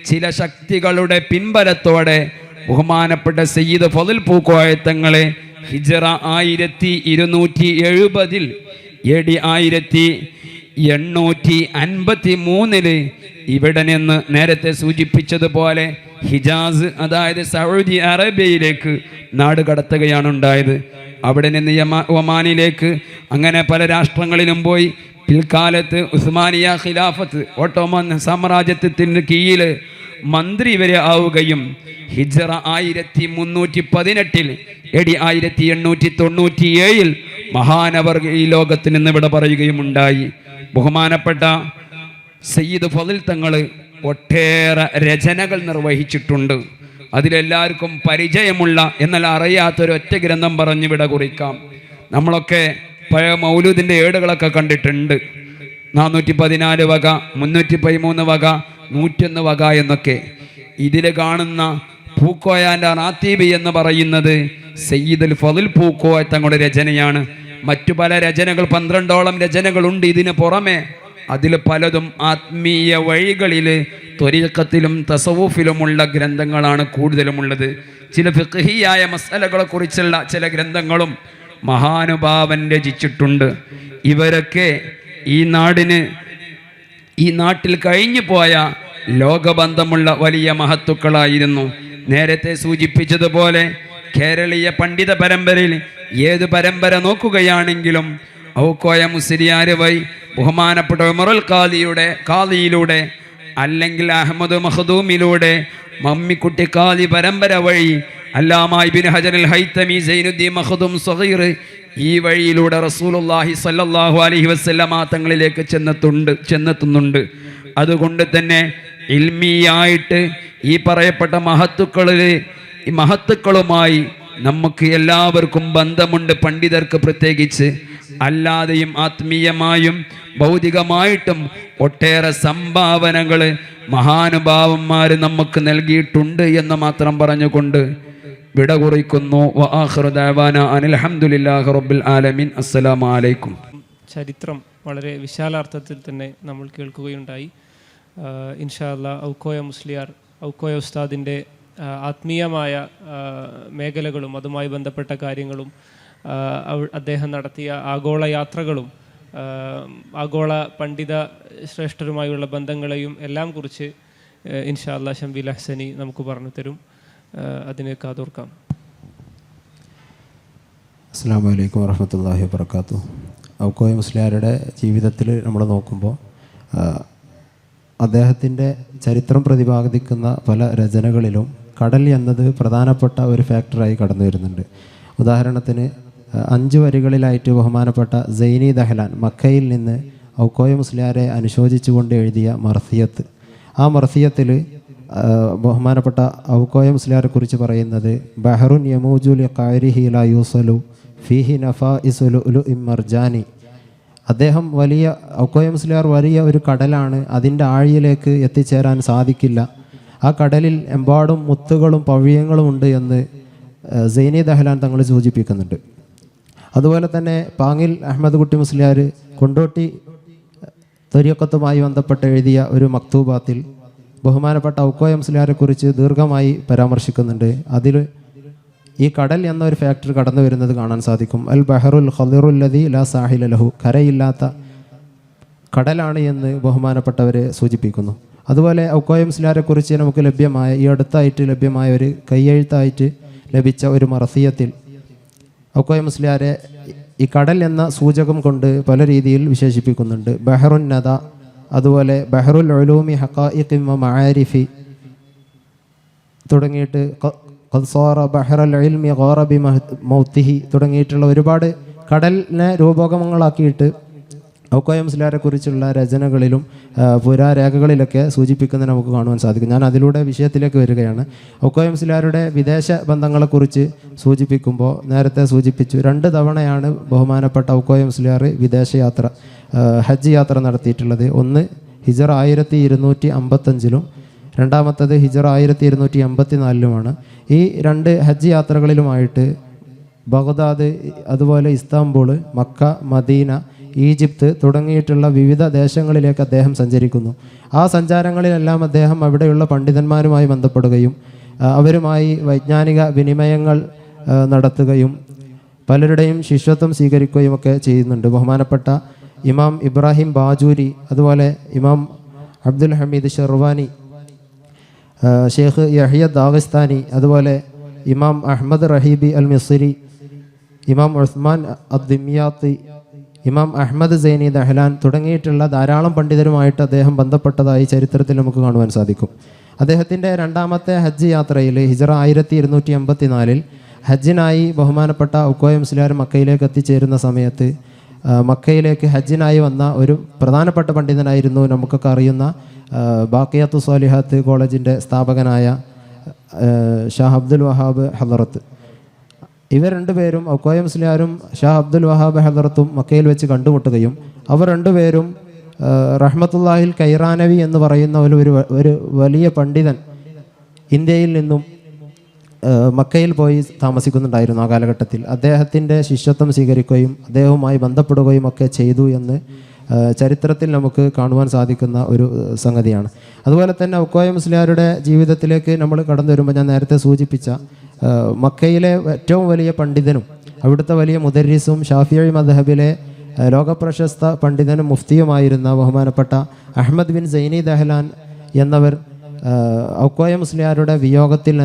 C: ചില ശക്തികളുടെ പിൻബലത്തോടെ ബഹുമാനപ്പെട്ട സയ്യിദ് ഫضൽ പൂക്കോയ തങ്ങളെ ഹിജ്റ 1270 AD 1853 ഇവിടെ നിന്ന് നേരത്തെ സൂചിപ്പിച്ചതുപോലെ ഹിജാസ്, അതായത് സൗദി അറേബ്യയിലേക്ക് നാട് കടത്തുകയാണ് ഉണ്ടായത്. അവിടെ നിന്ന് ഒമാനിലേക്ക്, അങ്ങനെ പല രാഷ്ട്രങ്ങളിലും പോയി. പിൽക്കാലത്ത് ഉസ്മാനിയ ഖിലാഫത്ത്, ഓട്ടോമൻ സാമ്രാജ്യത്തിൻ്റെ കീഴിൽ മന്ത്രി വരെ ആവുകയും ഹിജ്റ 1318 AD 1897 മഹാനവർ ഈ ലോകത്തിൽ നിന്ന് ഇവിടെ പറയുകയും ഉണ്ടായി. ബഹുമാനപ്പെട്ട സയ്യിദ് ഫضൽ തങ്ങൾ ഒട്ടേറെ രചനകൾ നിർവഹിച്ചിട്ടുണ്ട്. അതിലെല്ലാവർക്കും പരിചയമുള്ള എന്നാൽ അറിയാത്തൊരു ഒറ്റ ഗ്രന്ഥം പറഞ്ഞ് വിട കുറിക്കാം. നമ്മളൊക്കെ പഴയ മൗലൂദിൻ്റെ ഏടുകളൊക്കെ കണ്ടിട്ടുണ്ട്. 414 വക, 313 വക, 101 വക എന്നൊക്കെ. ഇതിൽ കാണുന്ന പൂക്കോയാൻ്റെ റാത്തീബ് എന്ന് പറയുന്നത് സയ്യിദുൽ ഫضൽ പൂക്കോയ തങ്ങളുടെ രചനയാണ്. മറ്റു പല രചനകൾ, 12ഓളം രചനകളുണ്ട് ഇതിന് പുറമെ. അതിൽ പലതും ആത്മീയ വഴികളിൽ ത്വരീഖത്തിലും തസവൂഫിലുമുള്ള ഗ്രന്ഥങ്ങളാണ് കൂടുതലുമുള്ളത്. ചില ഫിഖ്ഹിയായ മസലകളെക്കുറിച്ചുള്ള ചില ഗ്രന്ഥങ്ങളും മഹാനുഭാവൻ രചിച്ചിട്ടുണ്ട്. ഇവരൊക്കെ ഈ നാട്ടിൽ കഴിഞ്ഞു പോയ ലോകബന്ധമുള്ള വലിയ മഹത്തുക്കളായിരുന്നു. നേരത്തെ സൂചിപ്പിച്ചതുപോലെ കേരളീയ പണ്ഡിത പരമ്പരയിൽ ഏത് പരമ്പര നോക്കുകയാണെങ്കിലും ഔക്കോയ മുസ്ലിയാർ വഴി ബഹുമാനപ്പെട്ട ഉമറുൽ ഖാദിയിലൂടെ അല്ലെങ്കിൽ അഹമ്മദ് മഖ്ദൂമിലൂടെ മമ്മിക്കുട്ടി ഖാദി പരമ്പര വഴി അല്ലാമ ഇബ്നു ഹജറുൽ ഹൈതമി സൈനുദ്ദീൻ മഖ്ദൂം സഗീർ ഈ വഴിയിലൂടെ റസൂലുള്ളാഹി സ്വല്ലല്ലാഹു അലൈഹി വസല്ലമ തങ്ങളിലേക്ക് ചെന്നെത്തുന്നുണ്ട്. അതുകൊണ്ട് തന്നെ ഇൽമിയായിട്ട് ഈ പറയപ്പെട്ട മഹത്തുക്കളുമായി നമുക്ക് എല്ലാവർക്കും ബന്ധമുണ്ട്, പണ്ഡിതർക്ക് പ്രത്യേകിച്ച്. അല്ലാതെയും ആത്മീയമായും ഭൗതികമായിട്ടും ഒട്ടേറെ സംഭാവനകൾ മഹാനുഭാവന്മാർ നമുക്ക് നൽകിയിട്ടുണ്ട് എന്ന് മാത്രം പറഞ്ഞുകൊണ്ട് വിട കുറിക്കുന്നു. വആഖിറു ദഅവാന അനിൽ ഹംദുലില്ലാഹി റബ്ബിൽ ആലമീൻ. അസ്സലാമു അലൈക്കും.
B: ചരിത്രം വളരെ വിശാലാർത്ഥത്തിൽ തന്നെ നമ്മൾ കേൾക്കുകയുണ്ടായി. ഇൻഷാ അല്ലാഹ് ഔക്കോയ ഉസ്താദിൻ്റെ ആത്മീയമായ മേഖലകളും അതുമായി ബന്ധപ്പെട്ട കാര്യങ്ങളും അദ്ദേഹം നടത്തിയ ആഗോള യാത്രകളും ആഗോള പണ്ഡിത ശ്രേഷ്ഠരുമായുള്ള ബന്ധങ്ങളെയും എല്ലാം കുറിച്ച് ഇൻഷാ അല്ലാഹ് ഷംബീൽ അഹ്സനി നമുക്ക് പറഞ്ഞു തരും. അതിനെ കാതോർക്കാം.
D: അസ്സലാമു അലൈക്കും വറഹ്മത്തുള്ളാഹി വബറകാതുഹു. ഔക്കോയ മുസ്ലിയാരുടെ ജീവിതത്തിൽ നമ്മൾ നോക്കുമ്പോൾ അദ്ദേഹത്തിൻ്റെ ചരിത്രം പ്രതിപാദിക്കുന്ന പല രചനകളിലും കടൽ എന്നത് പ്രധാനപ്പെട്ട ഒരു ഫാക്ടറായി കടന്നു വരുന്നുണ്ട്. ഉദാഹരണത്തിന് 5 വരികളിലായിട്ട് ബഹുമാനപ്പെട്ട സൈനി ദഹ്ലാൻ മക്കയിൽ നിന്ന് ഔക്കോയ മുസ്ലിയാരെ അനുശോചിച്ചുകൊണ്ട് എഴുതിയ മർസിയത്ത്, ആ മർസിയത്തിൽ ബഹുമാനപ്പെട്ട ഔക്കോയ മുസ്ലിയാരെ കുറിച്ച് പറയുന്നത് ബഹറുൻ യമൂജു ലിഖാരിഹി ലാ യൂസലു ഫീഹി നഫാഇസു ലുഅ്ലുഇ മർജാനി. അദ്ദേഹം ഔക്കോയ മുസ്ലിയാർ വലിയ ഒരു കടലാണ്, അതിൻ്റെ ആഴിയിലേക്ക് എത്തിച്ചേരാൻ സാധിക്കില്ല. ആ കടലിൽ എമ്പാടും മുത്തുകളും പവ്യങ്ങളും ഉണ്ട് എന്ന് സൈനി ദഹ്ലാൻ തങ്ങൾ സൂചിപ്പിക്കുന്നുണ്ട്. അതുപോലെ തന്നെ പാങ്ങിൽ അഹമ്മദ് കുട്ടി മുസ്ലിയാർ കൊണ്ടോട്ടി ത്വരീഖത്തുമായി ബന്ധപ്പെട്ട് എഴുതിയ ഒരു മക്തൂബാത്തിൽ ബഹുമാനപ്പെട്ട ഔക്കോയ മുസ്ലിയാരെ കുറിച്ച് ദീർഘമായി പരാമർശിക്കുന്നുണ്ട്. അതിൽ ഈ കടൽ എന്നൊരു ഫാക്ടർ കടന്നു വരുന്നത് കാണാൻ സാധിക്കും. അൽ ബഹറുൽ ഖദിറുല്ലദി ലാ സാഹില ലഹു, കരയില്ലാത്ത കടലാണ് എന്ന് ബഹുമാനപ്പെട്ടവരെ സൂചിപ്പിക്കുന്നു. അതുപോലെ ഔക്കോയ മുസ്ലിയാരെ കുറിച്ച് നമുക്ക് ഈ അടുത്തായിട്ട് ലഭ്യമായ ഒരു കയ്യെഴുത്തായിട്ട് ലഭിച്ച ഒരു മർസിയത്തിൽ ഔക്കോയ മുസ്ലിയാരെ ഈ കടൽ എന്ന സൂചകം കൊണ്ട് പല രീതിയിൽ വിശേഷിപ്പിക്കുന്നുണ്ട്. ബഹറുൻ നദ, അതുപോലെ ബഹറുൽ ഉലൂമി ഹഖായിഖി വ മആരിഫി തുടങ്ങിയിട്ട് ഖദ്സാറ ബഹറൽ ഇൽമി ഗാറ ബി മൗത്തിഹി തുടങ്ങിയിട്ടുള്ള ഒരുപാട് കടലിനെ രൂപകങ്ങളാക്കിയിട്ട് ഔക്കോയ മുസ്ലിയാരെ കുറിച്ചുള്ള രചനകളിലും പുരാരേഖകളിലൊക്കെ സൂചിപ്പിക്കുന്നത് നമുക്ക് കാണുവാൻ സാധിക്കും. ഞാൻ അതിലൂടെ വിഷയത്തിലേക്ക് വരികയാണ്. ഔക്കോയ മുസ്ലിയാരുടെ വിദേശ ബന്ധങ്ങളെക്കുറിച്ച് സൂചിപ്പിക്കുമ്പോൾ നേരത്തെ സൂചിപ്പിച്ചു, 2 തവണയാണ് ബഹുമാനപ്പെട്ട ഔക്കോയ മുസ്ലിയാർ വിദേശയാത്ര ഹജ്ജ് യാത്ര നടത്തിയിട്ടുള്ളത്. ഒന്ന് ഹിജറ 1255 രണ്ടാമത്തത് ഹിജറ 1284 ഈ 2 ഹജ്ജ് യാത്രകളിലുമായിട്ട് ബഗ്ദാദ്, അതുപോലെ ഇസ്താംബൂൾ, മക്ക, മദീന, ഈജിപ്ത് തുടങ്ങിയിട്ടുള്ള വിവിധ ദേശങ്ങളിലേക്ക് അദ്ദേഹം സഞ്ചരിക്കുന്നു. ആ സഞ്ചാരങ്ങളിലെല്ലാം അദ്ദേഹം അവിടെയുള്ള പണ്ഡിതന്മാരുമായി ബന്ധപ്പെടുകയും അവരുമായി വൈജ്ഞാനിക വിനിമയങ്ങൾ നടത്തുകയും പലരുടെയും ശിഷ്യത്വം സ്വീകരിക്കുകയും ഒക്കെ ചെയ്യുന്നുണ്ട്. ബഹുമാനപ്പെട്ട ഇമാം ഇബ്രാഹിം ബാജൂരി, അതുപോലെ ഇമാം അബ്ദുൽ ഹമീദ് ഷെർവാനി, ഷെയ്ഖ് യഹ്യ ദാഗസ്താനി, അതുപോലെ ഇമാം അഹമ്മദ് റഹീബി അൽ മിസ്രി, ഇമാം ഉസ്മാൻ അദ്ദിമിയാത്തി, ഇമാം അഹമ്മദ് സൈനി ദഹ്ലാൻ തുടങ്ങിയിട്ടുള്ള ധാരാളം പണ്ഡിതരുമായിട്ട് അദ്ദേഹം ബന്ധപ്പെട്ടതായി ചരിത്രത്തിൽ നമുക്ക് കാണുവാൻ സാധിക്കും. അദ്ദേഹത്തിൻ്റെ 2ാമത്തെ ഹജ്ജ് യാത്രയിൽ ഹിജറ 1284 ഹജ്ജിനായി ബഹുമാനപ്പെട്ട ഔക്കോയ മുസ്ലിയാർ മക്കയിലേക്ക് എത്തിച്ചേരുന്ന സമയത്ത് മക്കയിലേക്ക് ഹജ്ജിനായി വന്ന ഒരു പ്രധാനപ്പെട്ട പണ്ഡിതനായിരുന്നു നമുക്കൊക്കെ അറിയുന്ന ബാക്കിയത്തു സ്വാലിഹാത്ത് കോളേജിൻ്റെ സ്ഥാപകനായ ഷാഹ് അബ്ദുൽ വഹാബ് ഹദറത്ത്. ഇവർ 2 പേരും ഔക്കോയ മുസ്ലിയാരും ഷാഹ് അബ്ദുൽ വഹാബ് ഹദറത്തും മക്കയിൽ വെച്ച് കണ്ടുമുട്ടുകയും അവർ 2 പേരും റഹ്മത്തുള്ളാഹിൽ കൈറാനവി എന്ന് പറയുന്ന ഒരു വലിയ പണ്ഡിതൻ ഇന്ത്യയിൽ നിന്നും മക്കയിൽ പോയി താമസിക്കുന്നുണ്ടായിരുന്നു. ആ കാലഘട്ടത്തിൽ അദ്ദേഹത്തിൻ്റെ ശിഷ്യത്വം സ്വീകരിക്കുകയും അദ്ദേഹവുമായി ബന്ധപ്പെടുകയും ഒക്കെ ചെയ്തു എന്ന് ചരിത്രത്തിൽ നമുക്ക് കാണുവാൻ സാധിക്കുന്ന ഒരു സംഗതിയാണ്. അതുപോലെ തന്നെ ഔക്കോയ മുസ്ലിയാരുടെ ജീവിതത്തിലേക്ക് നമ്മൾ കടന്നു വരുമ്പോൾ ഞാൻ നേരത്തെ സൂചിപ്പിച്ച മക്കയിലെ ഏറ്റവും വലിയ പണ്ഡിതനും അവിടുത്തെ വലിയ മുദരിസും ഷാഫിഈ മദ്ഹബിലെ ലോകപ്രശസ്ത പണ്ഡിതനും മുഫ്തിയുമായിരുന്ന ബഹുമാനപ്പെട്ട അഹമ്മദ് ബിൻ സൈനി ദഹ്ലാൻ എന്നവർ ഔക്കോയ മുസ്ലിയാരുടെ വിയോഗത്തിൽ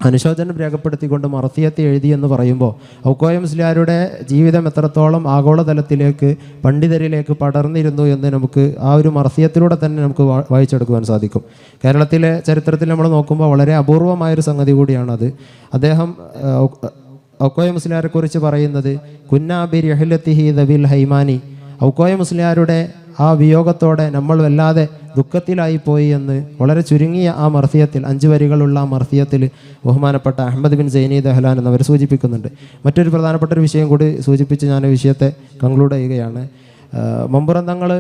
D: അനുശോചനം രേഖപ്പെടുത്തിക്കൊണ്ട് മർസിയത്ത് എഴുതി എന്ന് പറയുമ്പോൾ ഔക്കോയ മുസ്ലിയാരുടെ ജീവിതം എത്രത്തോളം ആഗോളതലത്തിലേക്ക് പണ്ഡിതരിലേക്ക് പടർന്നിരുന്നു എന്ന് നമുക്ക് ആ ഒരു മർസിയത്തിലൂടെ തന്നെ നമുക്ക് വായിച്ചെടുക്കുവാൻ സാധിക്കും. കേരളത്തിലെ ചരിത്രത്തിൽ നമ്മൾ നോക്കുമ്പോൾ വളരെ അപൂർവമായൊരു സംഗതി കൂടിയാണത്. അദ്ദേഹം ഔക്കോയ മുസ്ലിയാരെ കുറിച്ച് പറയുന്നത് കുന്നാബി റഹ്ലത്തിഹി ദവിൽ ഹൈമാനി, ഔക്കോയ മുസ്ലിയാരുടെ ആ വിയോഗത്തോടെ നമ്മൾ വല്ലാതെ ദുഃഖത്തിലായിപ്പോയി എന്ന് വളരെ ചുരുങ്ങിയ ആ മർസിയത്തിൽ 5 വരികളുള്ള ആ മർസിയത്തിൽ ബഹുമാനപ്പെട്ട അഹമ്മദ് ബിൻ സൈനി ദഹ്ലാൻ എന്നവർ സൂചിപ്പിക്കുന്നുണ്ട്. മറ്റൊരു പ്രധാനപ്പെട്ട ഒരു വിഷയം കൂടി സൂചിപ്പിച്ച് ഞാൻ വിഷയത്തെ കൺക്ലൂഡ് ചെയ്യുകയാണ്. മമ്പുറം തങ്ങൾ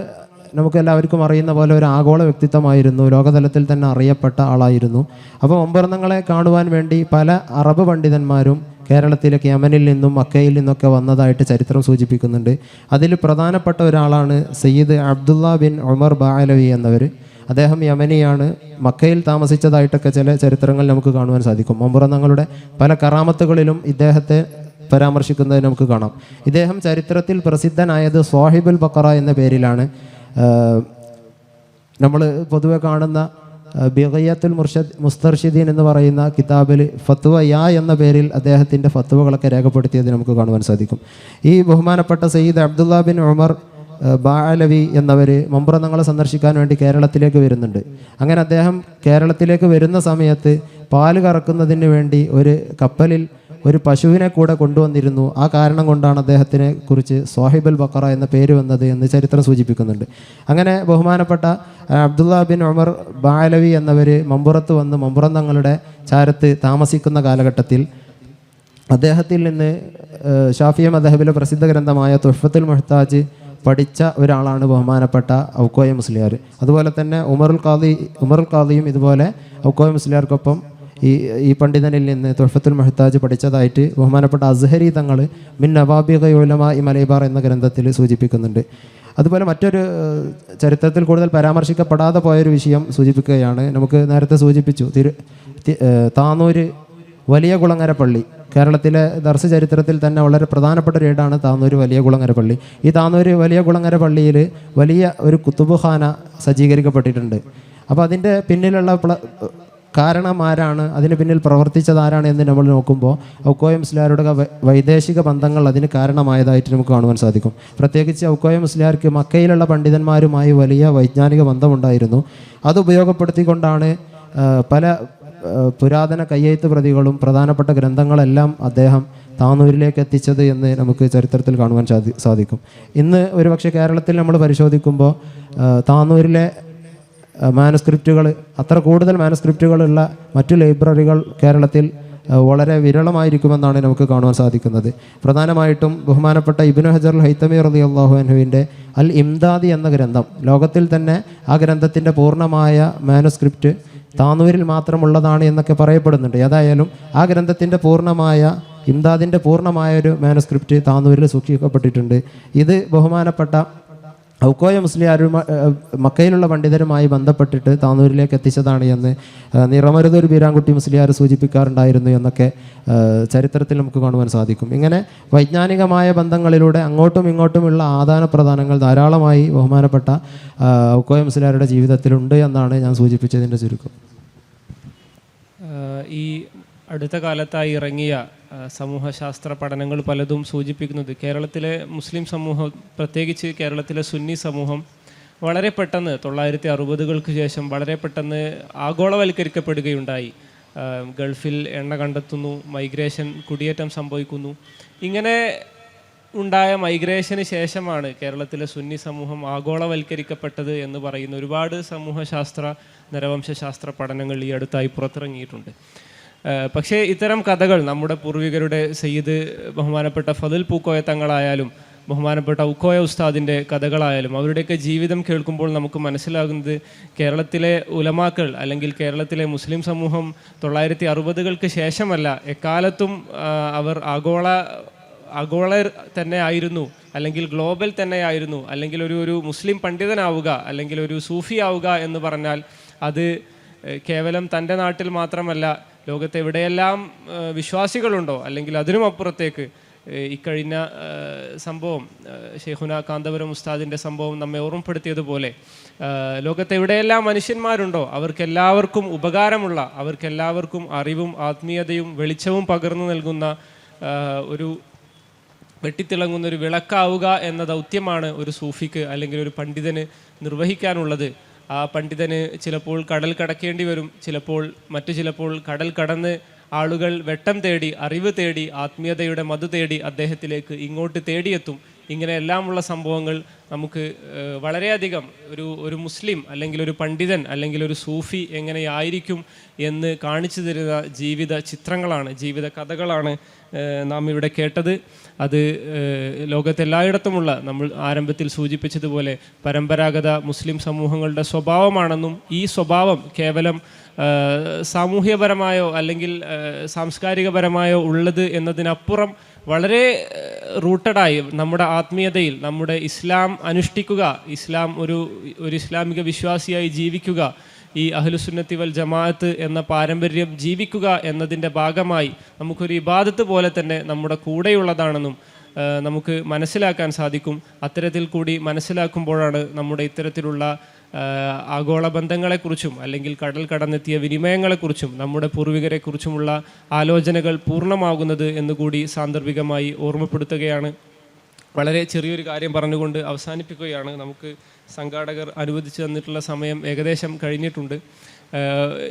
D: നമുക്ക് എല്ലാവർക്കും അറിയുന്ന പോലെ ഒരു ആഗോള വ്യക്തിത്വമായിരുന്നു, ലോകതലത്തിൽ തന്നെ അറിയപ്പെട്ട ആളായിരുന്നു. അപ്പോൾ മമ്പുറം തങ്ങളെ കാണുവാൻ വേണ്ടി പല അറബ് പണ്ഡിതന്മാരും കേരളത്തിലേക്ക് യമനിൽ നിന്നും മക്കയിൽ നിന്നൊക്കെ വന്നതായിട്ട് ചരിത്രം സൂചിപ്പിക്കുന്നുണ്ട്. അതിൽ പ്രധാനപ്പെട്ട ഒരാളാണ് സയ്യിദ് അബ്ദുള്ള ബിൻ ഉമർ ബാഅലവി എന്നവർ. അദ്ദേഹം യമനിയാണ്, മക്കയിൽ താമസിച്ചതായിട്ടൊക്കെ ചില ചരിത്രങ്ങൾ നമുക്ക് കാണുവാൻ സാധിക്കും. മമ്പുറം തങ്ങളുടെ പല കറാമത്തുകളിലും ഇദ്ദേഹത്തെ പരാമർശിക്കുന്നത് നമുക്ക് കാണാം. ഇദ്ദേഹം ചരിത്രത്തിൽ പ്രസിദ്ധനായത് സ്വാഹിബുൽ ബഖറ എന്ന പേരിലാണ്. നമ്മൾ പൊതുവെ കാണുന്ന ബിഗിയത്തുൽ മുസ്തർഷിദീൻ എന്ന് പറയുന്ന കിതാബിൽ ഫത്വ എന്ന പേരിൽ അദ്ദേഹത്തിൻ്റെ ഫത്വകളൊക്കെ രേഖപ്പെടുത്തിയത് നമുക്ക് കാണുവാൻ സാധിക്കും. ഈ ബഹുമാനപ്പെട്ട സയ്യിദ് അബ്ദുള്ള ബിൻ ഉമർ ബാഅലവി എന്നവർ മമ്പുറം തങ്ങളെ സന്ദർശിക്കാൻ വേണ്ടി കേരളത്തിലേക്ക് വരുന്നുണ്ട്. അങ്ങനെ അദ്ദേഹം കേരളത്തിലേക്ക് വരുന്ന സമയത്ത് പാല് കറക്കുന്നതിന് വേണ്ടി ഒരു കപ്പലിൽ ഒരു പശുവിനെ കൂടെ കൊണ്ടുവന്നിരുന്നു. ആ കാരണം കൊണ്ടാണ് അദ്ദേഹത്തിനെ കുറിച്ച് സ്വാഹിബുൽ ബഖറ എന്ന പേര് വന്നത് എന്ന് ചരിത്രം സൂചിപ്പിക്കുന്നുണ്ട്. അങ്ങനെ ബഹുമാനപ്പെട്ട അബ്ദുള്ള ബിൻ ഉമർ ബാഅലവി എന്നവർ മമ്പുറത്ത് വന്ന് മമ്പുറം തങ്ങളുടെ ചാരത്ത് താമസിക്കുന്ന കാലഘട്ടത്തിൽ അദ്ദേഹത്തിൽ നിന്ന് ഷാഫിഈ മദ്ഹബിലെ പ്രസിദ്ധ ഗ്രന്ഥമായ തുഹ്ഫത്തുൽ മുഹ്താജ് പഠിച്ച ഒരാളാണ് ബഹുമാനപ്പെട്ട ഔക്കോയ മുസ്ലിയാർ. അതുപോലെ തന്നെ ഉമറുൽ ഖാദിയും ഇതുപോലെ ഔക്കോയ മുസ്ലിയാർക്കൊപ്പം ഈ പണ്ഡിതനിൽ നിന്ന് തുഹ്ഫത്തുൽ മുഹ്താജ് പഠിച്ചതായിട്ട് ബഹുമാനപ്പെട്ട അസ്ഹരി തങ്ങൾ മിൻ നവാബിഗ ഉലമാ ഇ മലൈബാർ എന്ന ഗ്രന്ഥത്തിൽ സൂചിപ്പിക്കുന്നുണ്ട്. അതുപോലെ മറ്റൊരു ചരിത്രത്തിൽ കൂടുതൽ പരാമർശിക്കപ്പെടാതെ പോയൊരു വിഷയം സൂചിപ്പിക്കുകയാണ്. നമുക്ക് നേരത്തെ സൂചിപ്പിച്ചു താനൂര് വലിയ കുളങ്ങര പള്ളി. കേരളത്തിലെ ദർസ് ചരിത്രത്തിൽ തന്നെ വളരെ പ്രധാനപ്പെട്ട ഒരു ഏടാണ് താനൂര് വലിയ കുളങ്ങര പള്ളി. ഈ താനൂര് വലിയ കുളങ്ങര പള്ളിയിൽ വലിയ ഒരു കുത്തുബുഖാന സജ്ജീകരിക്കപ്പെട്ടിട്ടുണ്ട്. അപ്പോൾ അതിൻ്റെ പിന്നിലുള്ള കാരണമാരാണ്, അതിന് പിന്നിൽ പ്രവർത്തിച്ചതാരാണ് എന്ന് നമ്മൾ നോക്കുമ്പോൾ ഔക്കോയ മുസ്ലിയാരുടെ വൈദേശിക ബന്ധങ്ങൾ അതിന് കാരണമായതായിട്ട് നമുക്ക് കാണുവാൻ സാധിക്കും. പ്രത്യേകിച്ച് ഔക്കോയ മുസ്ലിയാർക്ക് മക്കയിലുള്ള പണ്ഡിതന്മാരുമായി വലിയ വൈജ്ഞാനിക ബന്ധമുണ്ടായിരുന്നു. അത് ഉപയോഗപ്പെടുത്തിക്കൊണ്ടാണ് പല പുരാതന കയ്യെഴുത്ത് പ്രതികളും പ്രധാനപ്പെട്ട ഗ്രന്ഥങ്ങളെല്ലാം അദ്ദേഹം താനൂരിലേക്ക് എത്തിച്ചത് എന്ന് നമുക്ക് ചരിത്രത്തിൽ കാണുവാൻ സാധിക്കും. ഇന്ന് ഒരുപക്ഷെ കേരളത്തിൽ നമ്മൾ പരിശോധിക്കുമ്പോൾ താനൂരിലെ മാനുസ്ക്രിപ്റ്റുകൾ, അത്ര കൂടുതൽ മാനുസ്ക്രിപ്റ്റുകളുള്ള മറ്റു ലൈബ്രറികൾ കേരളത്തിൽ വളരെ വിരളമായിരിക്കുമെന്നാണ് നമുക്ക് കാണുവാൻ സാധിക്കുന്നത്. പ്രധാനമായിട്ടും ബഹുമാനപ്പെട്ട ഇബ്നു ഹജർ അൽ ഹൈതമി റളിയല്ലാഹു അൻഹുവിൻ്റെ അൽ ഇംദാദി എന്ന ഗ്രന്ഥം, ലോകത്തിൽ തന്നെ ആ ഗ്രന്ഥത്തിൻ്റെ പൂർണ്ണമായ മാനുസ്ക്രിപ്റ്റ് താനൂരിൽ മാത്രമുള്ളതാണ് എന്നൊക്കെ പറയപ്പെടുന്നുണ്ട്. ഏതായാലും ആ ഗ്രന്ഥത്തിൻ്റെ പൂർണ്ണമായ ഇംദാദിൻ്റെ പൂർണ്ണമായ ഒരു മാനുസ്ക്രിപ്റ്റ് താനൂരിൽ സൂക്ഷിക്കപ്പെട്ടിട്ടുണ്ട്. ഇത് ബഹുമാനപ്പെട്ട ഔക്കോയ മുസ്ലിയാരും മക്കയിലുള്ള പണ്ഡിതരുമായി ബന്ധപ്പെട്ടിട്ട് താനൂരിലേക്ക് എത്തിച്ചതാണ് എന്ന് നിറമരുതൊരു ബീരാൻകുട്ടി മുസ്ലിയാർ സൂചിപ്പിക്കാറുണ്ടായിരുന്നു എന്നൊക്കെ ചരിത്രത്തിൽ നമുക്ക് കാണുവാൻ സാധിക്കും. ഇങ്ങനെ വൈജ്ഞാനികമായ ബന്ധങ്ങളിലൂടെ അങ്ങോട്ടും ഇങ്ങോട്ടുമുള്ള ആദാന പ്രദാനങ്ങൾ ധാരാളമായി ബഹുമാനപ്പെട്ട ഔക്കോയ മുസ്ലിയാരുടെ ജീവിതത്തിലുണ്ട് എന്നാണ് ഞാൻ സൂചിപ്പിച്ചതിൻ്റെ ചുരുക്കം.
B: ഈ അടുത്ത കാലത്തായി ഇറങ്ങിയ സമൂഹശാസ്ത്ര പഠനങ്ങൾ പലതും സൂചിപ്പിക്കുന്നത് കേരളത്തിലെ മുസ്ലിം സമൂഹം, പ്രത്യേകിച്ച് കേരളത്തിലെ സുന്നി സമൂഹം വളരെ പെട്ടെന്ന് 1960-കൾക്ക് ശേഷം വളരെ പെട്ടെന്ന് ആഗോളവൽക്കരിക്കപ്പെടുകയുണ്ടായി. ഗൾഫിൽ എണ്ണ കണ്ടെത്തുന്നു, മൈഗ്രേഷൻ, കുടിയേറ്റം സംഭവിക്കുന്നു. ഇങ്ങനെ ഉണ്ടായ മൈഗ്രേഷന് ശേഷമാണ് കേരളത്തിലെ സുന്നി സമൂഹം ആഗോളവൽക്കരിക്കപ്പെട്ടത് എന്ന് പറയുന്ന ഒരുപാട് സമൂഹശാസ്ത്ര, നരവംശശാസ്ത്ര പഠനങ്ങൾ ഈ അടുത്തായി പുറത്തിറങ്ങിയിട്ടുണ്ട്. പക്ഷേ ഇത്തരം കഥകൾ നമ്മുടെ പൂർവികരുടെ സയ്യിദ് ബഹുമാനപ്പെട്ട ഫദൽ പൂക്കോയ തങ്ങളായാലും ബഹുമാനപ്പെട്ട ഔക്കോയ ഉസ്താദിൻ്റെ കഥകളായാലും അവരുടെയൊക്കെ ജീവിതം കേൾക്കുമ്പോൾ നമുക്ക് മനസ്സിലാകുന്നത് കേരളത്തിലെ ഉലമാക്കൾ അല്ലെങ്കിൽ കേരളത്തിലെ മുസ്ലിം സമൂഹം 1960-കൾക്ക് ശേഷമല്ല, എക്കാലത്തും അവർ ആഗോളർ തന്നെ ആയിരുന്നു, അല്ലെങ്കിൽ ഗ്ലോബൽ തന്നെ ആയിരുന്നു. അല്ലെങ്കിൽ ഒരു മുസ്ലിം പണ്ഡിതനാവുക അല്ലെങ്കിൽ ഒരു സൂഫി ആവുക എന്ന് പറഞ്ഞാൽ അത് കേവലം തൻ്റെ നാട്ടിൽ മാത്രമല്ല, ലോകത്ത് എവിടെയെല്ലാം വിശ്വാസികളുണ്ടോ അല്ലെങ്കിൽ അതിനും അപ്പുറത്തേക്ക് ഇക്കഴിഞ്ഞ സംഭവം, ഷെയ്ഖുന കാന്തപുരം ഉസ്താദിൻ്റെ സംഭവം നമ്മെ ഓർമ്മപ്പെടുത്തിയതുപോലെ ലോകത്ത് എവിടെയെല്ലാം മനുഷ്യന്മാരുണ്ടോ അവർക്കെല്ലാവർക്കും ഉപകാരമുള്ള, അവർക്കെല്ലാവർക്കും അറിവും ആത്മീയതയും വെളിച്ചവും പകർന്നു നൽകുന്ന ഒരു വെട്ടിത്തിളങ്ങുന്ന ഒരു വിളക്കാവുക എന്ന ദൗത്യമാണ് ഒരു സൂഫിക്ക് അല്ലെങ്കിൽ ഒരു പണ്ഡിതന് നിർവഹിക്കാനുള്ളത്. ആ പണ്ഡിതന് ചിലപ്പോൾ കടൽ കടക്കേണ്ടി വരും, ചിലപ്പോൾ കടൽ കടന്ന് ആളുകൾ വെട്ടം തേടി, അറിവ് തേടി, ആത്മീയതയുടെ മധു തേടി അദ്ദേഹത്തിലേക്ക് ഇങ്ങോട്ട് തേടിയെത്തും. ഇങ്ങനെയെല്ലാമുള്ള സംഭവങ്ങൾ നമുക്ക് വളരെയധികം ഒരു മുസ്ലിം അല്ലെങ്കിൽ ഒരു പണ്ഡിതൻ അല്ലെങ്കിൽ ഒരു സൂഫി എങ്ങനെയായിരിക്കും എന്ന് കാണിച്ചു തരുന്ന ജീവിത ചിത്രങ്ങളാണ്, ജീവിത കഥകളാണ് നാം ഇവിടെ കേട്ടത്. അത് ലോകത്തെല്ലായിടത്തുമുള്ള, നമ്മൾ ആരംഭത്തിൽ സൂചിപ്പിച്ചതുപോലെ പരമ്പരാഗത മുസ്ലിം സമൂഹങ്ങളുടെ സ്വഭാവമാണെന്നും ഈ സ്വഭാവം കേവലം സാമൂഹ്യപരമായോ അല്ലെങ്കിൽ സാംസ്കാരികപരമായോ ഉള്ളത് എന്നതിനപ്പുറം വളരെ റൂട്ടഡായി നമ്മുടെ ആത്മീയതയിൽ നമ്മുടെ ഇസ്ലാം അനുഷ്ഠിക്കുക, ഇസ്ലാം ഒരു ഇസ്ലാമിക വിശ്വാസിയായി ജീവിക്കുക, ഈ അഹ്ലുസുന്നത്തി വൽ ജമാഅത്ത് എന്ന പാരമ്പര്യം ജീവിക്കുക എന്നതിൻ്റെ ഭാഗമായി നമുക്കൊരു ഇബാദത്ത് പോലെ തന്നെ നമ്മുടെ കൂടെയുള്ളതാണെന്നും നമുക്ക് മനസ്സിലാക്കാൻ സാധിക്കും. അത്തരത്തിൽ കൂടി മനസ്സിലാക്കുമ്പോഴാണ് നമ്മുടെ ഇത്തരത്തിലുള്ള ആഗോള ബന്ധങ്ങളെക്കുറിച്ചും അല്ലെങ്കിൽ കടൽ കടന്നെത്തിയ വിനിമയങ്ങളെക്കുറിച്ചും നമ്മുടെ പൂർവികരെക്കുറിച്ചുമുള്ള ആലോചനകൾ പൂർണ്ണമാകുന്നത് എന്നുകൂടി സാന്ദർഭികമായി ഓർമ്മപ്പെടുത്തുകയാണ്. വളരെ ചെറിയൊരു കാര്യം പറഞ്ഞുകൊണ്ട് അവസാനിപ്പിക്കുകയാണ്. നമുക്ക് സംഘാടകർ അനുവദിച്ചു തന്നിട്ടുള്ള സമയം ഏകദേശം കഴിഞ്ഞിട്ടുണ്ട്.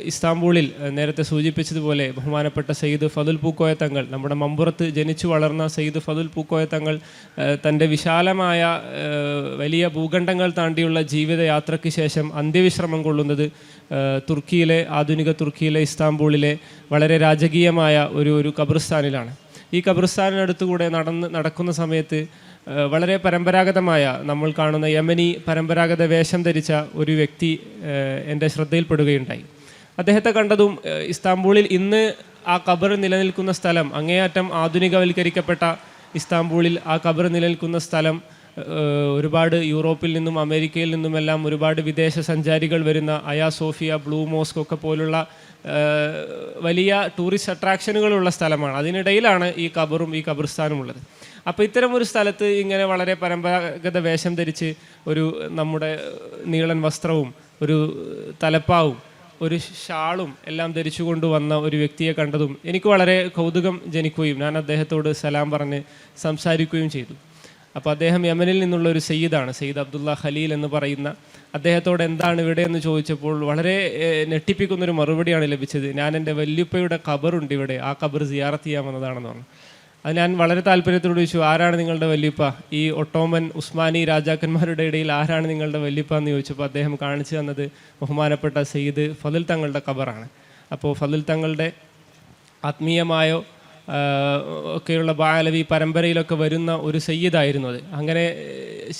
B: ഇസ്താംബൂളിൽ നേരത്തെ സൂചിപ്പിച്ചതുപോലെ ബഹുമാനപ്പെട്ട സയ്യിദ് ഫദൽ പൂക്കോയ തങ്ങൾ, നമ്മുടെ മമ്പുറത്ത് ജനിച്ചു വളർന്ന സയ്യിദ് ഫദൽ പൂക്കോയ തങ്ങൾ തൻ്റെ വിശാലമായ വലിയ ഭൂഖണ്ഡങ്ങൾ താണ്ടിയുള്ള ജീവിതയാത്രയ്ക്ക് ശേഷം അന്ത്യവിശ്രമം കൊള്ളുന്നത് ആധുനിക തുർക്കിയിലെ ഇസ്താംബൂളിലെ വളരെ രാജകീയമായ ഒരു ഖബർസ്ഥാനിലാണ്. ഈ ഖബർസ്ഥാനിനടുത്തുകൂടെ നടക്കുന്ന സമയത്ത് വളരെ പരമ്പരാഗതമായ, നമ്മൾ കാണുന്ന യമനി പരമ്പരാഗത വേഷം ധരിച്ച ഒരു വ്യക്തി എൻ്റെ ശ്രദ്ധയിൽപ്പെടുകയുണ്ടായി. അദ്ദേഹത്തെ കണ്ടതും ഇസ്താംബൂളിൽ ഇന്ന് ആ ഖബർ നിലനിൽക്കുന്ന സ്ഥലം, അങ്ങേയറ്റം ആധുനികവൽക്കരിക്കപ്പെട്ട ഇസ്താംബൂളിൽ ആ ഖബർ നിലനിൽക്കുന്ന സ്ഥലം ഒരുപാട് യൂറോപ്പിൽ നിന്നും അമേരിക്കയിൽ നിന്നുമെല്ലാം ഒരുപാട് വിദേശ സഞ്ചാരികൾ വരുന്ന അയാ സോഫിയ, ബ്ലൂ മോസ്ക് ഒക്കെ പോലുള്ള വലിയ ടൂറിസ്റ്റ് അട്രാക്ഷനുകളുള്ള സ്ഥലമാണ്. അതിനിടയിലാണ് ഈ ഖബറും ഈ ഖബർസ്ഥാനും ഉള്ളത്. അപ്പോൾ ഇത്തരം ഒരു സ്ഥലത്ത് ഇങ്ങനെ വളരെ പരമ്പരാഗത വേഷം ധരിച്ച് നമ്മുടെ നീളൻ വസ്ത്രവും ഒരു തലപ്പാവും ഒരു ഷാളും എല്ലാം ധരിച്ചു കൊണ്ടുവന്ന ഒരു വ്യക്തിയെ കണ്ടതും എനിക്ക് വളരെ കൗതുകം ജനിക്കുകയും ഞാൻ അദ്ദേഹത്തോട് സലാം പറഞ്ഞ് സംസാരിക്കുകയും ചെയ്തു. അപ്പോൾ അദ്ദേഹം യമനിൽ നിന്നുള്ള ഒരു സയ്യിദാണ്, സയ്യിദ് അബ്ദുള്ള ഖലീൽ എന്ന് പറയുന്ന. അദ്ദേഹത്തോട് എന്താണ് ഇവിടെ എന്ന് ചോദിച്ചപ്പോൾ വളരെ ഞെട്ടിപ്പിക്കുന്നൊരു മറുപടിയാണ് ലഭിച്ചത്. ഞാൻ എൻ്റെ വല്യുപ്പയുടെ ഖബറുണ്ട് ഇവിടെ, ആ ഖബർ സിയാറത്ത് ചെയ്യാമെന്നതാണെന്ന് പറഞ്ഞു. അത് ഞാൻ വളരെ താല്പര്യത്തോട് ചോദിച്ചു, ആരാണ് നിങ്ങളുടെ വല്യുപ്പ? ഈ ഒട്ടോമൻ ഉസ്മാനി രാജാക്കന്മാരുടെ ഇടയിൽ ആരാണ് നിങ്ങളുടെ വല്യുപ്പ എന്ന് ചോദിച്ചപ്പോൾ അദ്ദേഹം കാണിച്ചു തന്നത് ബഹുമാനപ്പെട്ട സയ്യിദ് ഫദിൽ തങ്ങളുടെ ഖബറാണ്. അപ്പോൾ ഫദിൽ തങ്ങളുടെ ആത്മീയമായോ ഒക്കെയുള്ള ബാലവി പരമ്പരയിലൊക്കെ വരുന്ന ഒരു സയ്യിദായിരുന്നു അത്. അങ്ങനെ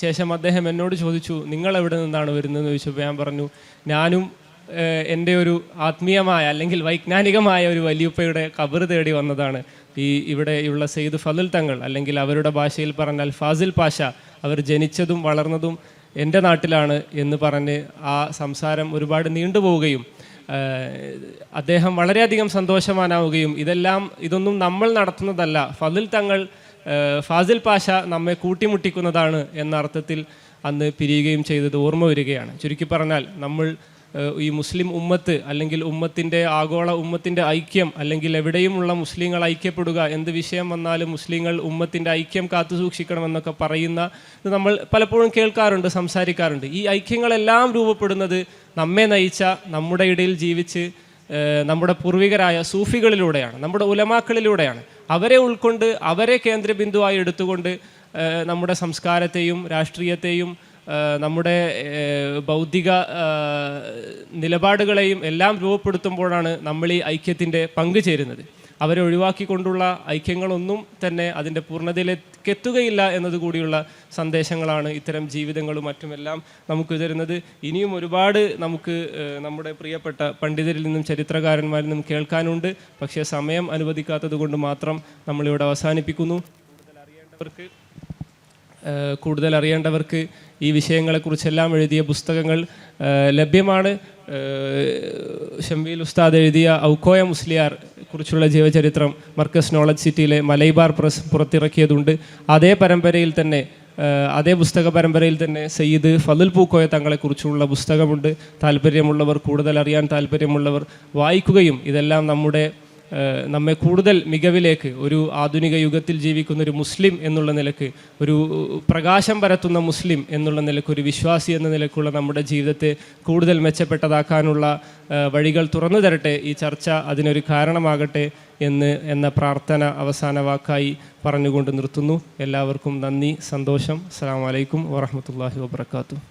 B: ശേഷം അദ്ദേഹം എന്നോട് ചോദിച്ചു, നിങ്ങൾ എവിടെ നിന്നാണ് വരുന്നതെന്ന് ചോദിച്ചപ്പോൾ ഞാൻ പറഞ്ഞു, ഞാനും എൻ്റെ ഒരു ആത്മീയമായ അല്ലെങ്കിൽ വൈജ്ഞാനികമായ ഒരു വല്യുപ്പയുടെ ഖബർ തേടി വന്നതാണ്. ഇവിടെയുള്ള സയ്യിദ് ഫദിൽ തങ്ങൾ, അല്ലെങ്കിൽ അവരുടെ ഭാഷയിൽ പറഞ്ഞാൽ ഫാസിൽ പാഷ, അവർ ജനിച്ചതും വളർന്നതും എൻ്റെ നാട്ടിലാണ് എന്ന് പറഞ്ഞ് ആ സംസാരം ഒരുപാട് നീണ്ടുപോവുകയും അദ്ദേഹം വളരെയധികം സന്തോഷവാനാവുകയും ഇതൊന്നും നമ്മൾ നടത്തുന്നതല്ല, ഫദിൽ തങ്ങൾ ഫാസിൽ പാഷ നമ്മെ കൂട്ടിമുട്ടിക്കുന്നതാണ് എന്ന അർത്ഥത്തിൽ അന്ന് പിരിയുകയും ചെയ്തത് ഓർമ്മ വരികയാണ്. ചുരുക്കി പറഞ്ഞാൽ നമ്മൾ ഈ മുസ്ലിം ഉമ്മത്ത് അല്ലെങ്കിൽ ആഗോള ഉമ്മത്തിൻ്റെ ഐക്യം, അല്ലെങ്കിൽ എവിടെയുമുള്ള മുസ്ലിങ്ങൾ ഐക്യപ്പെടുക, എന്ത് വിഷയം വന്നാലും മുസ്ലിങ്ങൾ ഉമ്മത്തിൻ്റെ ഐക്യം കാത്തു സൂക്ഷിക്കണമെന്നൊക്കെ പറയുന്ന ഇത് നമ്മൾ പലപ്പോഴും കേൾക്കാറുണ്ട്, സംസാരിക്കാറുണ്ട്. ഈ ഐക്യങ്ങളെല്ലാം രൂപപ്പെടുന്നത് നമ്മെ നയിച്ച, നമ്മുടെ ഇടയിൽ ജീവിച്ച് നമ്മുടെ പൂർവികരായ സൂഫികളിലൂടെയാണ്, നമ്മുടെ ഉലമാക്കളിലൂടെയാണ്. അവരെ ഉൾക്കൊണ്ട്, അവരെ കേന്ദ്രബിന്ദുവായി എടുത്തുകൊണ്ട് നമ്മുടെ സംസ്കാരത്തെയും രാഷ്ട്രീയത്തെയും നമ്മുടെ ബൗദ്ധിക നിലപാടുകളെയും എല്ലാം രൂപപ്പെടുത്തുമ്പോഴാണ് നമ്മൾ ഈ ഐക്യത്തിൻ്റെ പങ്ക് ചേരുന്നത്. അവരെ ഒഴിവാക്കിക്കൊണ്ടുള്ള ഐക്യങ്ങളൊന്നും തന്നെ അതിൻ്റെ പൂർണ്ണതയിലേക്ക് എത്തുകയില്ല എന്നതുകൂടിയുള്ള സന്ദേശങ്ങളാണ് ഇത്തരം ജീവിതങ്ങളും മറ്റുമെല്ലാം നമുക്ക് തരുന്നത്. ഇനിയും ഒരുപാട് നമുക്ക് നമ്മുടെ പ്രിയപ്പെട്ട പണ്ഡിതരിൽ നിന്നും ചരിത്രകാരന്മാരിൽ നിന്നും കേൾക്കാനുണ്ട്. പക്ഷേ സമയം അനുവദിക്കാത്തത് കൊണ്ട് മാത്രം നമ്മളിവിടെ അവസാനിപ്പിക്കുന്നു. കൂടുതൽ അറിയേണ്ടവർക്ക് ഈ വിഷയങ്ങളെക്കുറിച്ചെല്ലാം എഴുതിയ പുസ്തകങ്ങൾ ലഭ്യമാണ്. ഷംവീൽ ഉസ്താദ് എഴുതിയ ഔക്കോയ മുസ്ലിയാർ കുറിച്ചുള്ള ജീവചരിത്രം മർക്കസ് നോളജ് സിറ്റിയിലെ മലൈബാർ പ്രസ് പുറത്തിറക്കിയതുണ്ട്. അതേ പുസ്തക പരമ്പരയിൽ തന്നെ സയ്യിദ് ഫദിൽ പൂക്കോയ തങ്ങളെക്കുറിച്ചുള്ള പുസ്തകമുണ്ട്. താല്പര്യമുള്ളവർ, കൂടുതൽ അറിയാൻ താല്പര്യമുള്ളവർ വായിക്കുകയും ഇതെല്ലാം നമ്മെ കൂടുതൽ മികവിലേക്ക്, ഒരു ആധുനിക യുഗത്തിൽ ജീവിക്കുന്ന ഒരു മുസ്ലിം എന്നുള്ള നിലക്ക്, ഒരു പ്രകാശം പരത്തുന്ന മുസ്ലിം എന്നുള്ള നിലക്ക്, ഒരു വിശ്വാസി എന്ന നിലക്കുള്ള നമ്മുടെ ജീവിതത്തെ കൂടുതൽ മെച്ചപ്പെട്ടതാക്കാനുള്ള വഴികൾ തുറന്നു തരട്ടെ ഈ ചർച്ച, അതിനൊരു കാരണമാകട്ടെ എന്ന പ്രാർത്ഥന അവസാന വാക്കായി പറഞ്ഞുകൊണ്ട് നിർത്തുന്നു. എല്ലാവർക്കും നന്ദി, സന്തോഷം. അസ്സലാമു അലൈക്കും വറഹ്മത്തുള്ളാഹി വബറകാതുഹു.